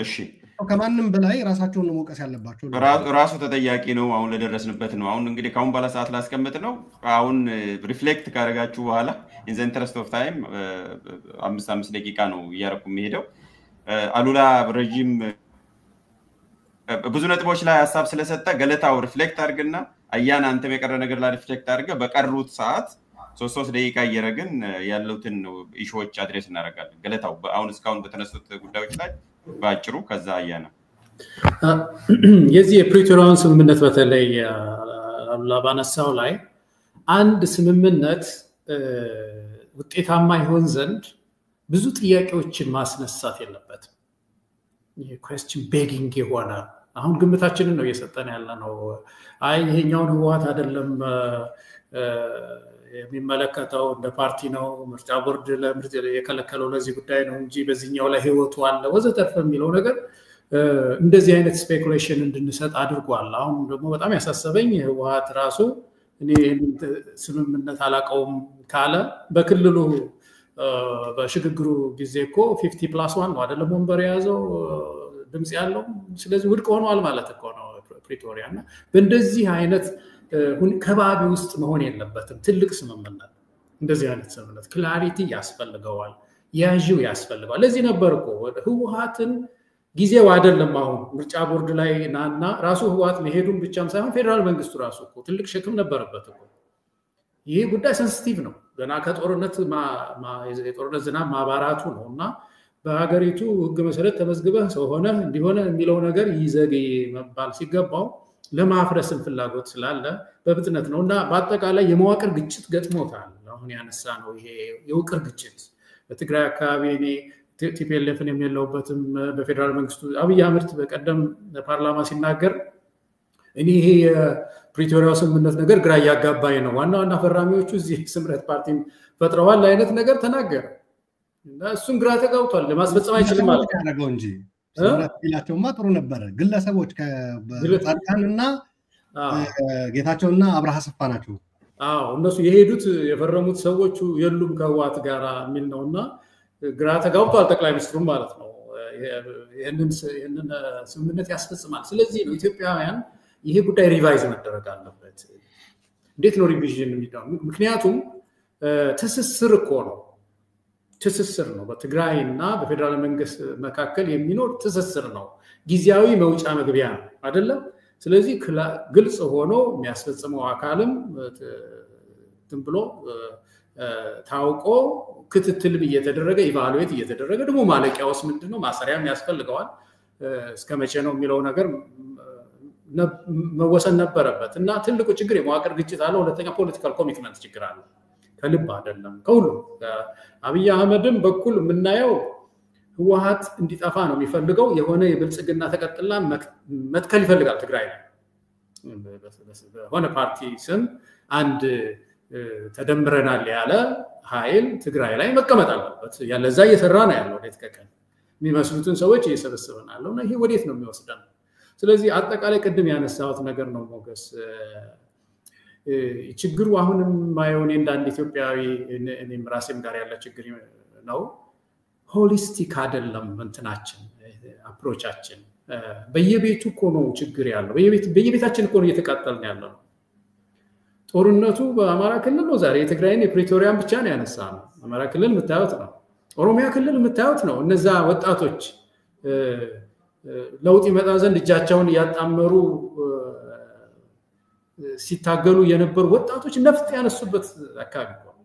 እሺ ከማንም በላይ ራሳቸውን ነው መውቀስ ያለባቸው ራሱ ተጠያቂ ነው አሁን ለደረስንበት ነው አሁን እንግዲህ ካሁን ባለ ሰዓት ላስቀምጥ ነው አሁን ሪፍሌክት ካደረጋችሁ በኋላ ኢን ዘ ኢንተረስት ኦፍ ታይም 5 ደቂቃ ነው እያረኩ የሚሄደው አሉላ ረጅም ብዙ ነጥቦች ላይ ሐሳብ ስለሰጠ ገለታው ሪፍሌክት አድርግና አያን አንተም የቀረ ነገር ላይ ሪፍሌክት አድርገ በቀሩት ሰዓት 3 ደቂቃ እየረግን ያለውትን ኢሹዎች አድሬስ እናደርጋለን ገለታው አሁን እስካሁን በተነሱት ጉዳዮች ላይ ባጭሩ ከዛ አያና የዚህ የፕሪቶሪያን ስምምነት በተለይ ላባነሳው ላይ አንድ ስምምነት ውጤታማ ይሆን ዘንድ ብዙ ጥያቄዎችን ማስነሳት የለበትም የኩዌስችን ቤጊንግ የሆነ አሁን ግምታችንን ነው እየሰጠን ያለ ነው አይ ይሄኛውን ህዋት አይደለም የሚመለከተው እንደ ፓርቲ ነው ምርጫ ቦርድ ለምርጫ የከለከለው ለዚህ ጉዳይ ነው እንጂ በዚህኛው ላይ ህይወቱ አለ ወዘተርፈ የሚለው ነገር እንደዚህ አይነት ስፔኩሌሽን እንድንሰጥ አድርጓል አሁን ደግሞ በጣም ያሳሰበኝ ህዋት ራሱ እኔ ስምምነት አላቀውም ካለ በክልሉ በሽግግሩ ጊዜ እኮ 50+1 ነው አይደለም ወንበር ያዘው ድምጽ ያለው ስለዚህ ውድቅ ሆኗል ማለት እኮ ነው ፕሪቶሪያና በእንደዚህ አይነት ከባቢ ውስጥ መሆን የለበትም ትልቅ ስምምነት እንደዚህ አይነት ስምምነት ክላሪቲ ያስፈልገዋል ያጂው ያስፈልገዋል ለዚህ ነበር እኮ ህወሓትን ጊዜው አይደለም አሁን ምርጫ ቦርድ ላይ ናና ራሱ ህወሓት መሄዱን ብቻም ሳይሆን ፌደራል መንግስቱ ራሱ እኮ ትልቅ ሸክም ነበረበት እኮ ይሄ ጉዳይ ሴንሲቲቭ ነው ገና ከጦርነት የጦርነት ዝናብ ማባራቱ ነውና በሀገሪቱ ህግ መሰረት ተመዝግበህ ሰው ሆነ እንዲሆነ የሚለው ነገር ይዘገይ መባል ሲገባው ለማፍረስን ፍላጎት ስላለ በፍጥነት ነውና በአጠቃላይ የመዋቅር ግጭት ገጥሞታል አሁን ያነሳ ነው ይሄ የውቅር ግጭት በትግራይ አካባቢ እኔ ቲፒኤልኤፍን የሚለውበትም በፌደራል መንግስቱ አብይ አህመድ በቀደም ለፓርላማ ሲናገር እኔ ይሄ የፕሪቶሪያው ስምምነት ነገር ግራ ያጋባኝ ነው ዋና ፈራሚዎቹ እዚህ ስምረት ፓርቲን ፈጥረዋል አይነት ነገር ተናገረ እና እሱም ግራ ተጋብቷል ለማስፈጸም አይችልም ማለት ያደረገው እንጂ ስለላቸውማ ጥሩ ነበር ግለሰቦች ከጻድቃንና ጌታቸውና አብርሃ ሰፋ ናቸው እነሱ የሄዱት የፈረሙት ሰዎቹ የሉም ከህወሓት ጋር የሚል ነውና ግራ ተጋብቷል ጠቅላይ ሚኒስትሩ ማለት ነው ይሄንን ስምምነት ያስፈጽማል ስለዚህ ነው ኢትዮጵያውያን ይሄ ጉዳይ ሪቫይዝ መደረግ አለበት እንዴት ነው ሪቪዥን የሚደረገው ምክንያቱም ትስስር እኮ ነው በትግራይና በፌደራል መንግስት መካከል የሚኖር ትስስር ነው ጊዜያዊ መውጫ መግቢያ ነው አይደለም ስለዚህ ግልጽ ሆኖ የሚያስፈጽመው አካልም ብሎ ታውቆ ክትትልም እየተደረገ ኢቫሉዌት እየተደረገ ደግሞ ማለቂያውስ ምንድነው ማሰሪያም ያስፈልገዋል እስከመቼ ነው የሚለው ነገር መወሰን ነበረበት እና ትልቁ ችግር የመዋቅር ግጭት አለ ሁለተኛ ፖለቲካል ኮሚትመንት ችግር አለ ከልብ አይደለም ከሁሉ አብይ አህመድም በኩል የምናየው ህወሓት እንዲጠፋ ነው የሚፈልገው የሆነ የብልጽግና ተቀጥላ መትከል ይፈልጋል ትግራይ ላይ በሆነ ፓርቲ ስም አንድ ተደምረናል ያለ ኃይል ትግራይ ላይ መቀመጥ አለበት ያለዛ እየሰራ ነው ያለው ለተከከለ የሚመስሉትን ሰዎች እየሰበሰበናልና ይሄ ወዴት ነው የሚወስደን ስለዚህ አጠቃላይ ቅድም ያነሳሁት ነገር ነው ሞገስ ችግሩ አሁንም ማየውን እንደ ኢትዮጵያዊ እኔም ራሴም ጋር ያለ ችግር ነው ሆሊስቲክ አይደለም እንትናችን አፕሮቻችን በየቤቱ እኮ ነው ችግር ያለው በየቤታችን እኮ ነው እየተቃጠልን ያለው ጦርነቱ በአማራ ክልል ነው ዛሬ የትግራይን የፕሪቶሪያን ብቻ ነው ያነሳነው አማራ ክልል የምታዩት ነው ኦሮሚያ ክልል የምታዩት ነው እነዛ ወጣቶች ለውጥ ይመጣ ዘንድ እጃቸውን ያጣመሩ ሲታገሉ የነበሩ ወጣቶች ነፍጥ ያነሱበት አካባቢ ነው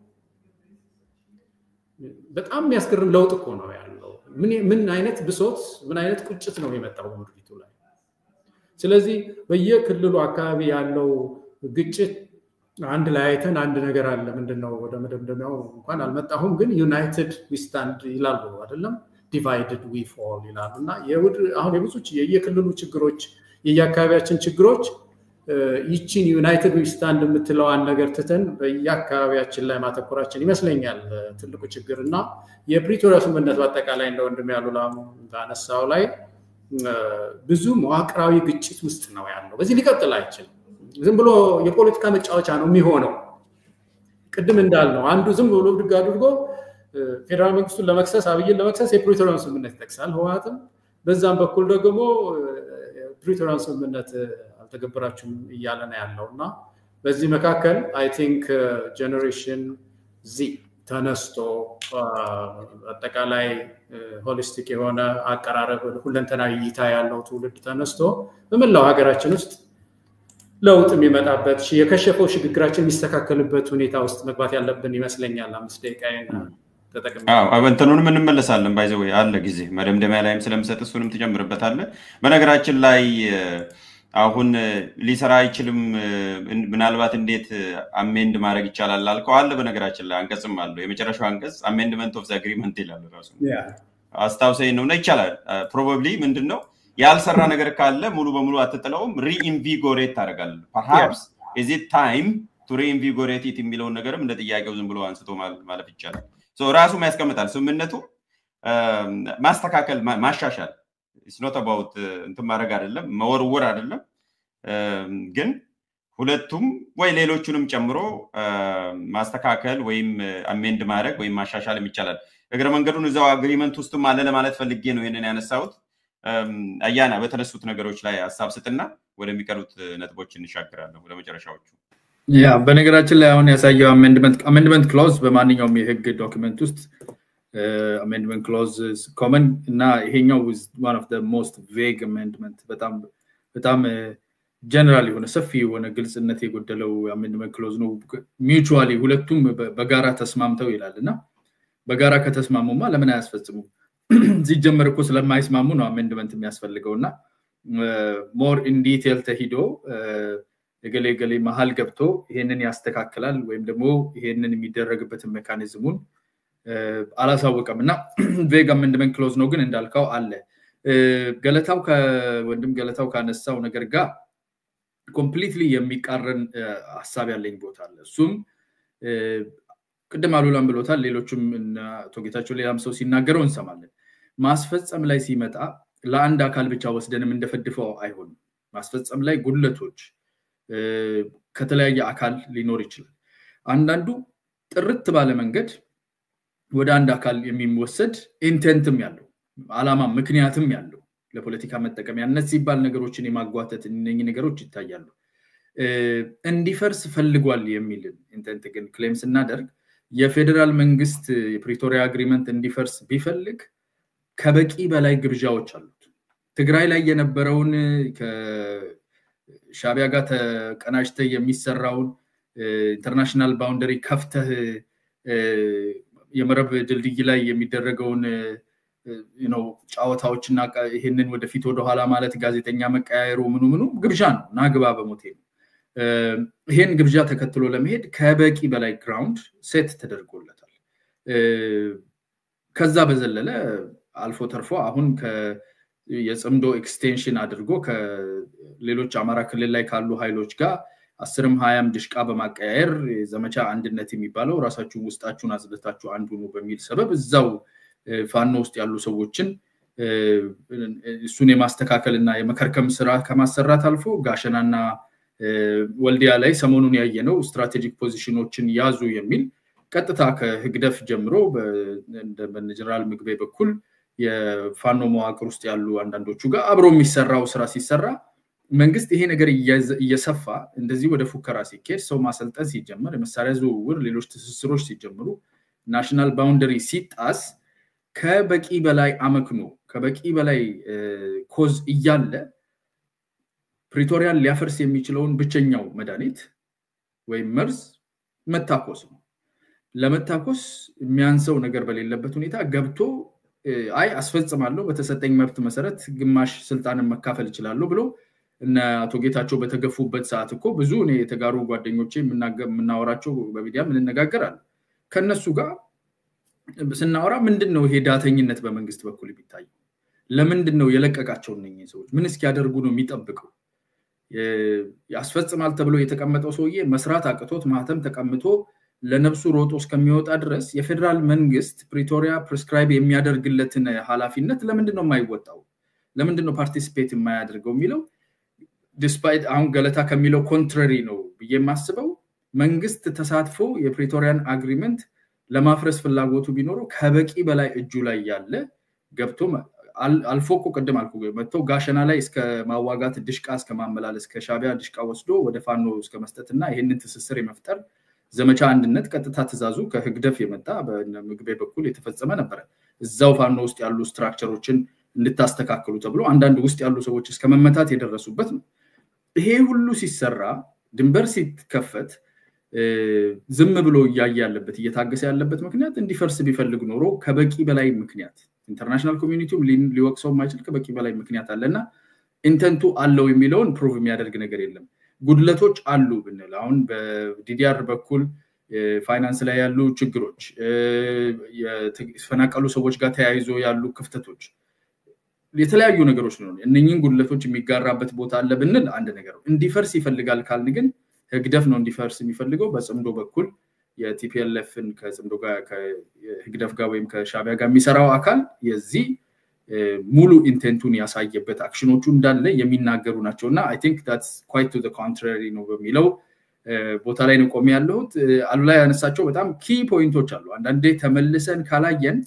በጣም የሚያስገርም ለውጥ እኮ ነው ያለው ምን አይነት ብሶት ምን አይነት ቁጭት ነው የመጣው በምድሪቱ ላይ ስለዚህ በየክልሉ አካባቢ ያለው ግጭት አንድ ላይ አይተን አንድ ነገር አለ ምንድነው ወደ መደምደሚያው እንኳን አልመጣሁም ግን ዩናይትድ ዊ ስታንድ ይላሉ አይደለም ዲቫይድድ ዊ ፎል ይላሉና አሁን የብዙዎች የየክልሉ ችግሮች የየአካባቢያችን ችግሮች ይቺን ዩናይትድ ዊ ስታንድ የምትለዋን ነገር ትተን በየአካባቢያችን ላይ ማተኮራችን ይመስለኛል ትልቁ ችግርና የፕሪቶሪያ ስምምነት በአጠቃላይ እንደወንድም ያሉላሙ ባነሳው ላይ ብዙ መዋቅራዊ ግጭት ውስጥ ነው ያለው በዚህ ሊቀጥል አይችልም ዝም ብሎ የፖለቲካ መጫወቻ ነው የሚሆነው ቅድም እንዳልነው አንዱ ዝም ብሎ ድግ አድርጎ ፌደራል መንግስቱን ለመክሰስ አብይን ለመክሰስ የፕሪቶሪያ ስምምነት ይጠቅሳል ህወሓትም በዛም በኩል ደግሞ ፕሪቶሪያን ስምምነት አልተገበራችሁም እያለ ነው ያለውና በዚህ መካከል አይ ቲንክ ጀነሬሽን ዚ ተነስቶ አጠቃላይ ሆሊስቲክ የሆነ አቀራረብ ሁለንተናዊ እይታ ያለው ትውልድ ተነስቶ በመላው ሀገራችን ውስጥ ለውጥ የሚመጣበት የከሸፈው ሽግግራችን የሚስተካከልበት ሁኔታ ውስጥ መግባት ያለብን ይመስለኛል 5 ደቂቃዬን ተጠቅመን እንትኑንም እንመለሳለን ባይዘው አለ ጊዜ መደምደሚያ ላይም ስለምሰጥ እሱንም ተጨምርበታለህ በነገራችን ላይ አሁን ሊሰራ አይችልም ምናልባት እንዴት አሜንድ ማድረግ ይቻላል አልከው አለ በነገራችን ላይ አንቀጽም አለ የመጨረሻው አንቀጽ አሜንድመንት ኦፍ ዘ አግሪመንት ይላል ራሱ አስታውሰኝ ነው ይቻላል ፕሮባብሊ ምንድነው ያልሰራ ነገር ካለ ሙሉ በሙሉ አትጥለውም ሪኢንቪጎሬት ታደርጋለህ perhaps is it time to reinvigorate it የሚለው ነገርም እንደ ጥያቄው ዝም ብሎ አንስቶ ማለፍ ይቻላል ሶ ራሱ ማስቀመጣል ስምምነቱ ማስተካከል ማሻሻል it's not about እንትን ማድረግ አይደለም መወርወር አይደለም ግን ሁለቱም ወይ ሌሎቹንም ጨምሮ ማስተካከል ወይም አሜንድ ማድረግ ወይም ማሻሻል ይቻላል እግረ መንገዱን እዛው አግሪመንት ውስጥም አለ ለማለት ፈልጌ ነው ይሄንን ያነሳሁት አያና በተነሱት ነገሮች ላይ ሐሳብ ስጥና ወደሚቀሩት ነጥቦች እንሻገራለን ወደ መጨረሻዎቹ ያ በነገራችን ላይ አሁን ያሳየው አሜንድመንት ክሎዝ በማንኛውም የህግ ዶክመንት ውስጥ amendment clauses common እና ይሄኛው is one of the most vague amendment በጣም generally ሆነ ሰፊ ሆነ ግልጽነት የጎደለው amendment clause ነው mutually ሁለቱም በጋራ ተስማምተው ይላልና በጋራ ከተስማሙማ ለምን አያስፈጽሙ ሲጀመር እኮ ስለማይስማሙ ነው amendment የሚያስፈልገውና more in detail ተሂዶ የገሌ መሃል ገብቶ ይሄንን ያስተካክላል ወይም ደግሞ ይሄንን የሚደረግበት ሜካኒዝሙን አላሳወቀምና vague amendment clause ነው ግን እንዳልከው አለ ገለታው ከወንድም ገለታው ካነሳው ነገር ጋር completely የሚቃረን ሐሳብ ያለኝ ቦታ አለ እሱም ቅድም አሉላም ብሎታል ሌሎችም ቶጌታቸው ሌላም ሰው ሲናገረው እንሰማለን ማስፈጸም ላይ ሲመጣ ለአንድ አካል ብቻ ወስደንም እንደፈድፈው አይሆንም ማስፈጸም ላይ ጉድለቶች ከተለያየ አካል ሊኖር ይችላል አንዳንዱ ጥርት ባለ መንገድ ወደ አንድ አካል የሚወሰድ ኢንቴንትም ያለው አላማ ምክንያትም ያለው ለፖለቲካ መጠቀሚያነት ሲባል ነገሮችን የማጓተት እነኚህ ነገሮች ይታያሉ እንዲፈርስ ፈልጓል የሚል ኢንቴንት ግን ክሌም ስናደርግ የፌደራል መንግስት የፕሪቶሪያ አግሪመንት እንዲፈርስ ቢፈልግ ከበቂ በላይ ግብዣዎች አሉት ትግራይ ላይ የነበረውን ከሻቢያ ጋር ተቀናጅተው የሚሰራውን ኢንተርናሽናል ባውንደሪ ከፍተህ የመረብ ድልድይ ላይ የሚደረገውን ጫዋታዎችና ይሄንን ወደፊት ወደ ኋላ ማለት ጋዜጠኛ መቀያየሩ ምኑ ግብዣ ነው ናግባ በሞቴ ይሄን ግብዣ ተከትሎ ለመሄድ ከበቂ በላይ ግራውንድ ሴት ተደርጎለታል ከዛ በዘለለ አልፎ ተርፎ አሁን የጽምዶ ኤክስቴንሽን አድርጎ ከሌሎች አማራ ክልል ላይ ካሉ ኃይሎች ጋር 10ም 20ም ድሽቃ በማቀያየር ዘመቻ አንድነት የሚባለው ራሳችሁ ውስጣችሁን አዝለታችሁ አንዱ ነው በሚል ሰበብ እዛው ፋኖ ውስጥ ያሉ ሰዎችን እሱን የማስተካከልና የመከርከም ስራ ከማሰራት አልፎ ጋሸናና ወልዲያ ላይ ሰሞኑን ያየነው ስትራቴጂክ ፖዚሽኖችን ያዙ የሚል ቀጥታ ከህግደፍ ጀምሮ በጀነራል ምግቤ በኩል የፋኖ መዋቅር ውስጥ ያሉ አንዳንዶቹ ጋር አብሮ የሚሰራው ስራ ሲሰራ መንግስት ይሄ ነገር እየሰፋ እንደዚህ ወደ ፉከራ ሲኬድ ሰው ማሰልጠን ሲጀምር መሳሪያ ዝውውር ሌሎች ትስስሮች ሲጀምሩ ናሽናል ባውንደሪ ሲጣስ ከበቂ በላይ አመክኖ ከበቂ በላይ ኮዝ እያለ ፕሪቶሪያን ሊያፈርስ የሚችለውን ብቸኛው መድኃኒት ወይ መርዝ መታኮስ ነው ለመታኮስ የሚያንሰው ነገር በሌለበት ሁኔታ ገብቶ አይ አስፈጽማለሁ በተሰጠኝ መብት መሰረት ግማሽ ስልጣንን መካፈል ይችላል ብሎ እና አቶ ጌታቸው በተገፉበት ሰዓት እኮ ብዙ እኔ የተጋሩ ጓደኞቼ ምናወራቸው በሚዲያ ምንነጋገራለን ከነሱ ጋር ስናወራ ምንድነው ይሄ ዳተኝነት በመንግስት በኩል ቢታይ ለምንድነው የለቀቃቸው እነኚህ ሰዎች ምን እስኪያደርጉ ነው የሚጠብቀው ያስፈጽማል ተብሎ የተቀመጠው ሰውዬ መስራት አቅቶት ማህተም ተቀምጦ ለነፍሱ ሮጦ እስከሚወጣ ድረስ የፌደራል መንግስት ፕሪቶሪያ ፕሪስክራይብ የሚያደርግለትን ሐላፊነት ለምንድነው የማይወጣው ለምንድነው ፓርቲሲፔት የማያደርገው የሚለው ዲስፓይት አሁን ገለታ ከሚለው ኮንትራሪ ነው በየማስበው መንግስት ተሳትፎ የፕሪቶሪያን አግሪመንት ለማፍረስ ፍላጎቱ ቢኖረው ከበቂ በላይ እጁ ላይ ያለ ገብቶ አልፎ እኮ ቀደም አልኩ መጥተው ጋሸና ላይ እስከ ማዋጋት ድሽቃ እስከ ማመላለስ ከሻቢያ ድሽቃ ወስዶ ወደ ፋኖ እስከ መስጠትና ይሄንን ትስስር የመፍጠር ዘመቻ አንድነት ቀጥታ ትዛዙ ከህግደፍ የመጣ በምግቤ በኩል የተፈጸመ ነበር እዛው ፋኖ ውስጥ ያሉ ስትራክቸሮችን እንድታስተካክሉ ተብሎ አንዳንድ ውስጥ ያሉ ሰዎች እስከ መመታት የደረሱበት ነው ይሄ ሁሉ ሲሰራ ድንበር ሲከፈት ዝም ብሎ ያያለበት እየታገሰ ያለበት ምክንያት እንዲፈርስ ቢፈልግ ኖሮ ከበቂ በላይ ምክንያት ኢንተርናሽናል ኮሚኒቲው ሊወቅሰው ማይችል ከበቂ በላይ ምክንያት አለና ኢንተንቱ አለው የሚለውን ፕሩቭ የሚያደርግ ነገር የለም ጉድለቶች አሉ ብንል አሁን በዲዲአር በኩል ፋይናንስ ላይ ያሉ ችግሮች የተፈናቀሉ ሰዎች ጋር ተያይዞ ያሉ ክፍተቶች የተለያዩ ነገሮች ነው እነኚህን ጉድለቶች የሚጋራበት ቦታ አለ ብንል አንድ ነገር እንዲፈርስ ይፈልጋል ካልን ግን ህግደፍ ነው እንዲፈርስ የሚፈልገው በጽምዶ በኩል የቲፒኤልኤፍን ከጽምዶ ጋር ከህግደፍ ጋር ወይም ከሻቢያ ጋር የሚሰራው አካል የዚህ ሙሉ ኢንቴንቱን ያሳየበት አክሽኖቹ እንዳለ የሚናገሩ ናቸውና I think that's quite to the contrary ነው በሚለው ቦታ ላይ ነው ቆም ያለሁት አሉ ላይ ያነሳቸው በጣም ኪ ፖይንቶች አሉ አንዳንዴ ተመልሰን ካላየን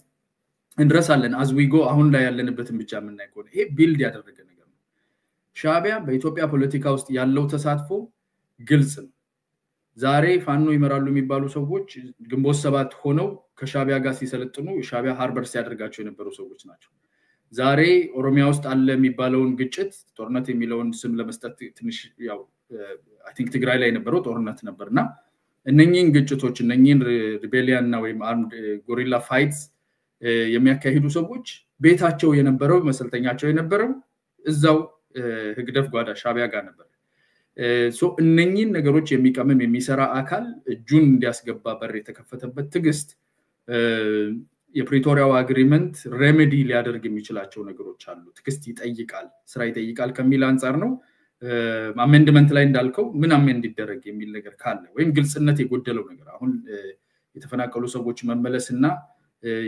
እንድረሳለን as we go አሁን ላይ ያለንበትን ብቻ ምናይ ከሆነ ይሄ ቢልድ ያደረገ ነገር ነው ሻቢያ በኢትዮጵያ ፖለቲካ ውስጥ ያለው ተሳትፎ ግልጽ ነው ዛሬ ፋኖ ይመራሉ የሚባሉ ሰዎች ግንቦት ሰባት ሆነው ከሻቢያ ጋር ሲሰለጥኑ ሻቢያ ሃርበር ሲያደርጋቸው የነበሩ ሰዎች ናቸው ዛሬ ኦሮሚያ ውስጥ አለ የሚባለውን ግጭት ጦርነት የሚለውን ስም ለመስጠት ትንሽ ያው I think ትግራይ ላይ የነበረው ጦርነት ነበርና እነኚህን ግጭቶች እነኚህን ሪቤሊያንና ወይም አርምድ ጎሪላ ፋይትስ የሚያካሂዱ ሰዎች ቤታቸው የነበረው መሰልተኛቸው የነበረው እዛው ህግደፍ ጓዳ ሻቢያ ጋር ነበር ሶ እነኚህን ነገሮች የሚቀመም የሚሰራ አካል እጁን እንዲያስገባ በር የተከፈተበት ትግስት የፕሪቶሪያው አግሪመንት ሬሜዲ ሊያደርግ የሚችላቸው ነገሮች አሉ ትግስት ይጠይቃል ስራ ይጠይቃል ከሚል አንፃር ነው አሜንድመንት ላይ እንዳልከው ምን አሜንድ ይደረግ የሚል ነገር ካለ ወይም ግልጽነት የጎደለው ነገር አሁን የተፈናቀሉ ሰዎች መመለስና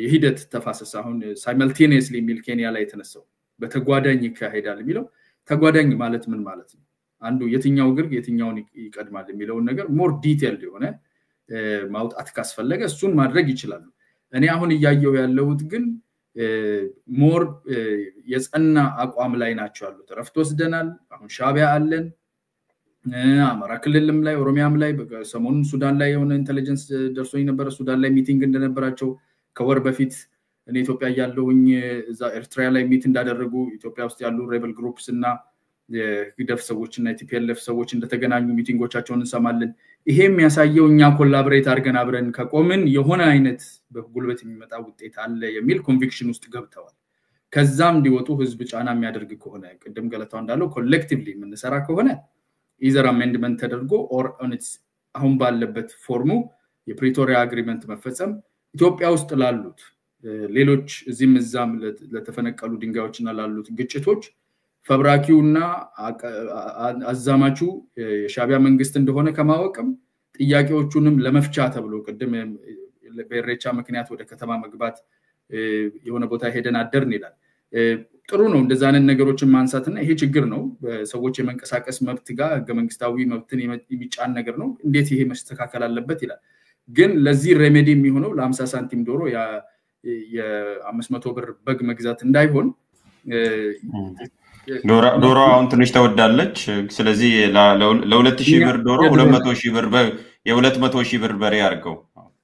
የሂደት ተፋሰስ አሁን ሳይመልቴኒየስሊ ሚል ኬንያ ላይ ተነሳው በተጓዳኝ ይካሄዳል የሚለው ተጓዳኝ ማለት ምን ማለት ነው አንዱ የትኛው ግርግ የትኛውን ይቀድማል የሚለው ነገር ሞር ዲቴይልድ የሆነ ማውጣት ካስፈለገ እሱን ማድረግ ይችላል እኔ አሁን ያያየው ያለውት ግን ሞር የጸና አቋም ላይ ናቸው ያሉት ረፍት ወስደናል አሁን ሻቢያ አለን አማራ ክልልም ላይ ኦሮሚያም ላይ በሰሞኑን ሱዳን ላይ የሆነ ኢንተለጀንስ ደርሶኝ ነበር ሱዳን ላይ ሚቲንግ እንደነበራቸው ከወር በፊት እኔ ኢትዮጵያ ያለውኝ እዛ ኤርትራ ላይ ሚት እንዳደረጉ ኢትዮጵያ ውስጥ ያሉ ሬበል ግሩፕስ እና የግደፍ ሰዎችና የቲፒኤልኤፍ ሰዎች እንደተገናኙ ሚቲንጎቻቸውን እንሰማለን ይሄ የሚያሳየው እኛ ኮላቦሬት አድርገን አብረን ከቆምን የሆነ አይነት በጉልበት የሚመጣ ውጤት አለ የሚል ኮንቪክሽን ውስጥ ገብተዋል ከዛም እንዲወጡ ህዝብ ጫና የሚያደርግ ከሆነ ቅድም ገለታው እንዳለው ኮሌክቲቭሊ የምንሰራ ከሆነ ኢዘር አሜንድመንት ተደርጎ ኦር ኦን ኢትስ አሁን ባለበት ፎርሙ የፕሪቶሪያ አግሪመንት መፈጸም ኢትዮጵያ ውስጥ ላሉት ሌሎች እዚህም እዛም ለተፈነቀሉ ድንጋዮችና ላሉት ግጭቶች ፈብራኪውና አዛማቹ የሻቢያ መንግስት እንደሆነ ከማወቅም ጥያቄዎቹንም ለመፍቻ ተብሎ ቀደም በሬቻ ምክንያት ወደ ከተማ መግባት የሆነ ቦታ ሄደን አደርን ይላል ጥሩ ነው እንደዛነን ነገሮችን ማንሳትና ይሄ ችግር ነው በሰዎች የመንቀሳቀስ መብት ጋር ህገ መንግስታዊ መብትን የሚጫን ነገር ነው እንዴት ይሄ መስተካከል አለበት ይላል ግን ለዚህ ሬሜዲ የሚሆነው ለ50 ሳንቲም ዶሮ የ500 ብር በግ መግዛት እንዳይሆን ዶሮ አሁን ትንሽ ተወዳለች ስለዚህ ለ2000 ብር ዶሮ 200,000 ብር የ200,000 ብር በሬ አርገው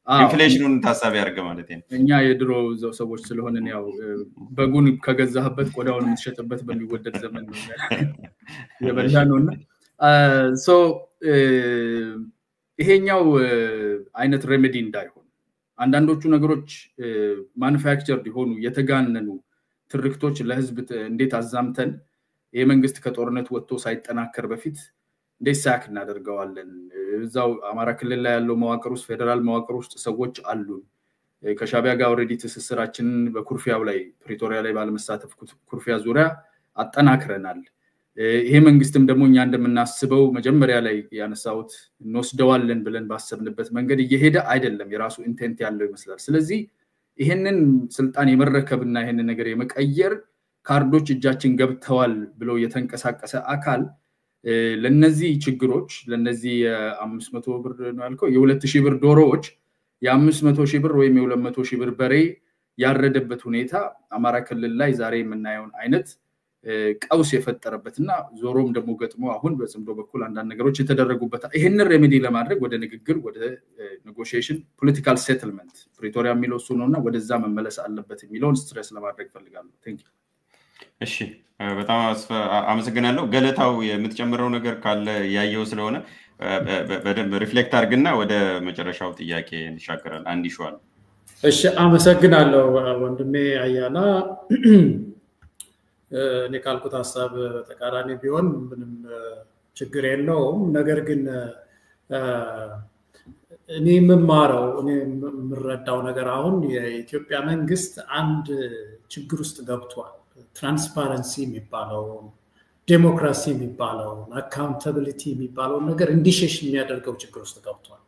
ኢንፍሌሽኑን ታሳቢ ያርገ ማለት ነው እኛ የድሮ ሰዎች ስለሆነን ያው በጉን ከገዛህበት ቆዳውን የምትሸጥበት በሚወደድ ዘመን ነው የበላ ነውና ሶ ይሄኛው አይነት ሬሜዲ እንዳይሆን አንዳንዶቹ ነገሮች ማኑፋክቸርድ ሆኑ የተጋነኑ ትርክቶች ለህዝብ እንዴት አዛምተን የመንግስት ከጦርነት ወጥቶ ሳይጠናከር በፊት እንዴሳክ እናደርጋለን እዛው አማራ ክልል ላይ ያለው መዋቅር ውስጥ ፌደራል መዋቅር ውስጥ ሰዎች አሉ ከሻቢያ ጋር ኦሬዲ ተሰስራችን በኩርፊያው ላይ ፕሪቶሪያ ላይ ባለመሳተፍ ኩርፊያ ዙሪያ አጠናክረናል ይሄ መንግስትም ደግሞ እኛ እንደምናስበው መጀመሪያ ላይ ያነሳውት እንወስደዋለን ብለን ባሰብንበት መንገድ እየሄደ አይደለም የራሱ ኢንቴንት ያለው ይመስላል ስለዚህ ይሄንን ስልጣን የመረከብና ይሄንን ነገር የመቀየር ካርዶች እጃችን ገብተዋል ብሎ የተንቀሳቀሰ አካል ለነዚህ ችግሮች ለነዚህ 500 ብር ነው ያልከው የ2000 ብር ዶሮዎች የ500,000 ብር ወይም የ200,000 ብር በሬ ያረደበት ሁኔታ አማራ ክልል ላይ ዛሬ የምናየውን አይነት ቀውስ የፈጠረበትና ዞሮም ደግሞ ገጥሞ አሁን በጽምዶ በኩል አንዳንድ ነገሮች የተደረጉበት ይሄንን ሬሜዲ ለማድረግ ወደ ንግግር ወደ ኔጎሺዬሽን ፖለቲካል ሴትልመንት ፕሪቶሪያ የሚለው እሱ ነውና ወደዛ መመለስ አለበት የሚለውን ስትሬስ ለማድረግ ፈልጋለሁ። ቴንክ ዩ። እሺ በጣም አመሰግናለሁ። ገለታው የምትጨምረው ነገር ካለ ያየው ስለሆነ በደንብ ሪፍሌክት አድርግና ወደ መጨረሻው ጥያቄ እንሻገራለን። አንድ ይሻል። እሺ አመሰግናለሁ ወንድሜ አያና። እኔ ካልኩት ሐሳብ ተቃራኒ ቢሆን ምንም ችግር የለውም። ነገር ግን እኔ የምረዳው ነገር አሁን የኢትዮጵያ መንግስት አንድ ችግር ውስጥ ገብቷል። ትራንስፓረንሲ የሚባለው ዴሞክራሲ የሚባለው አካውንታቢሊቲ የሚባለው ነገር እንዲሸሽ የሚያደርገው ችግር ውስጥ ገብቷል።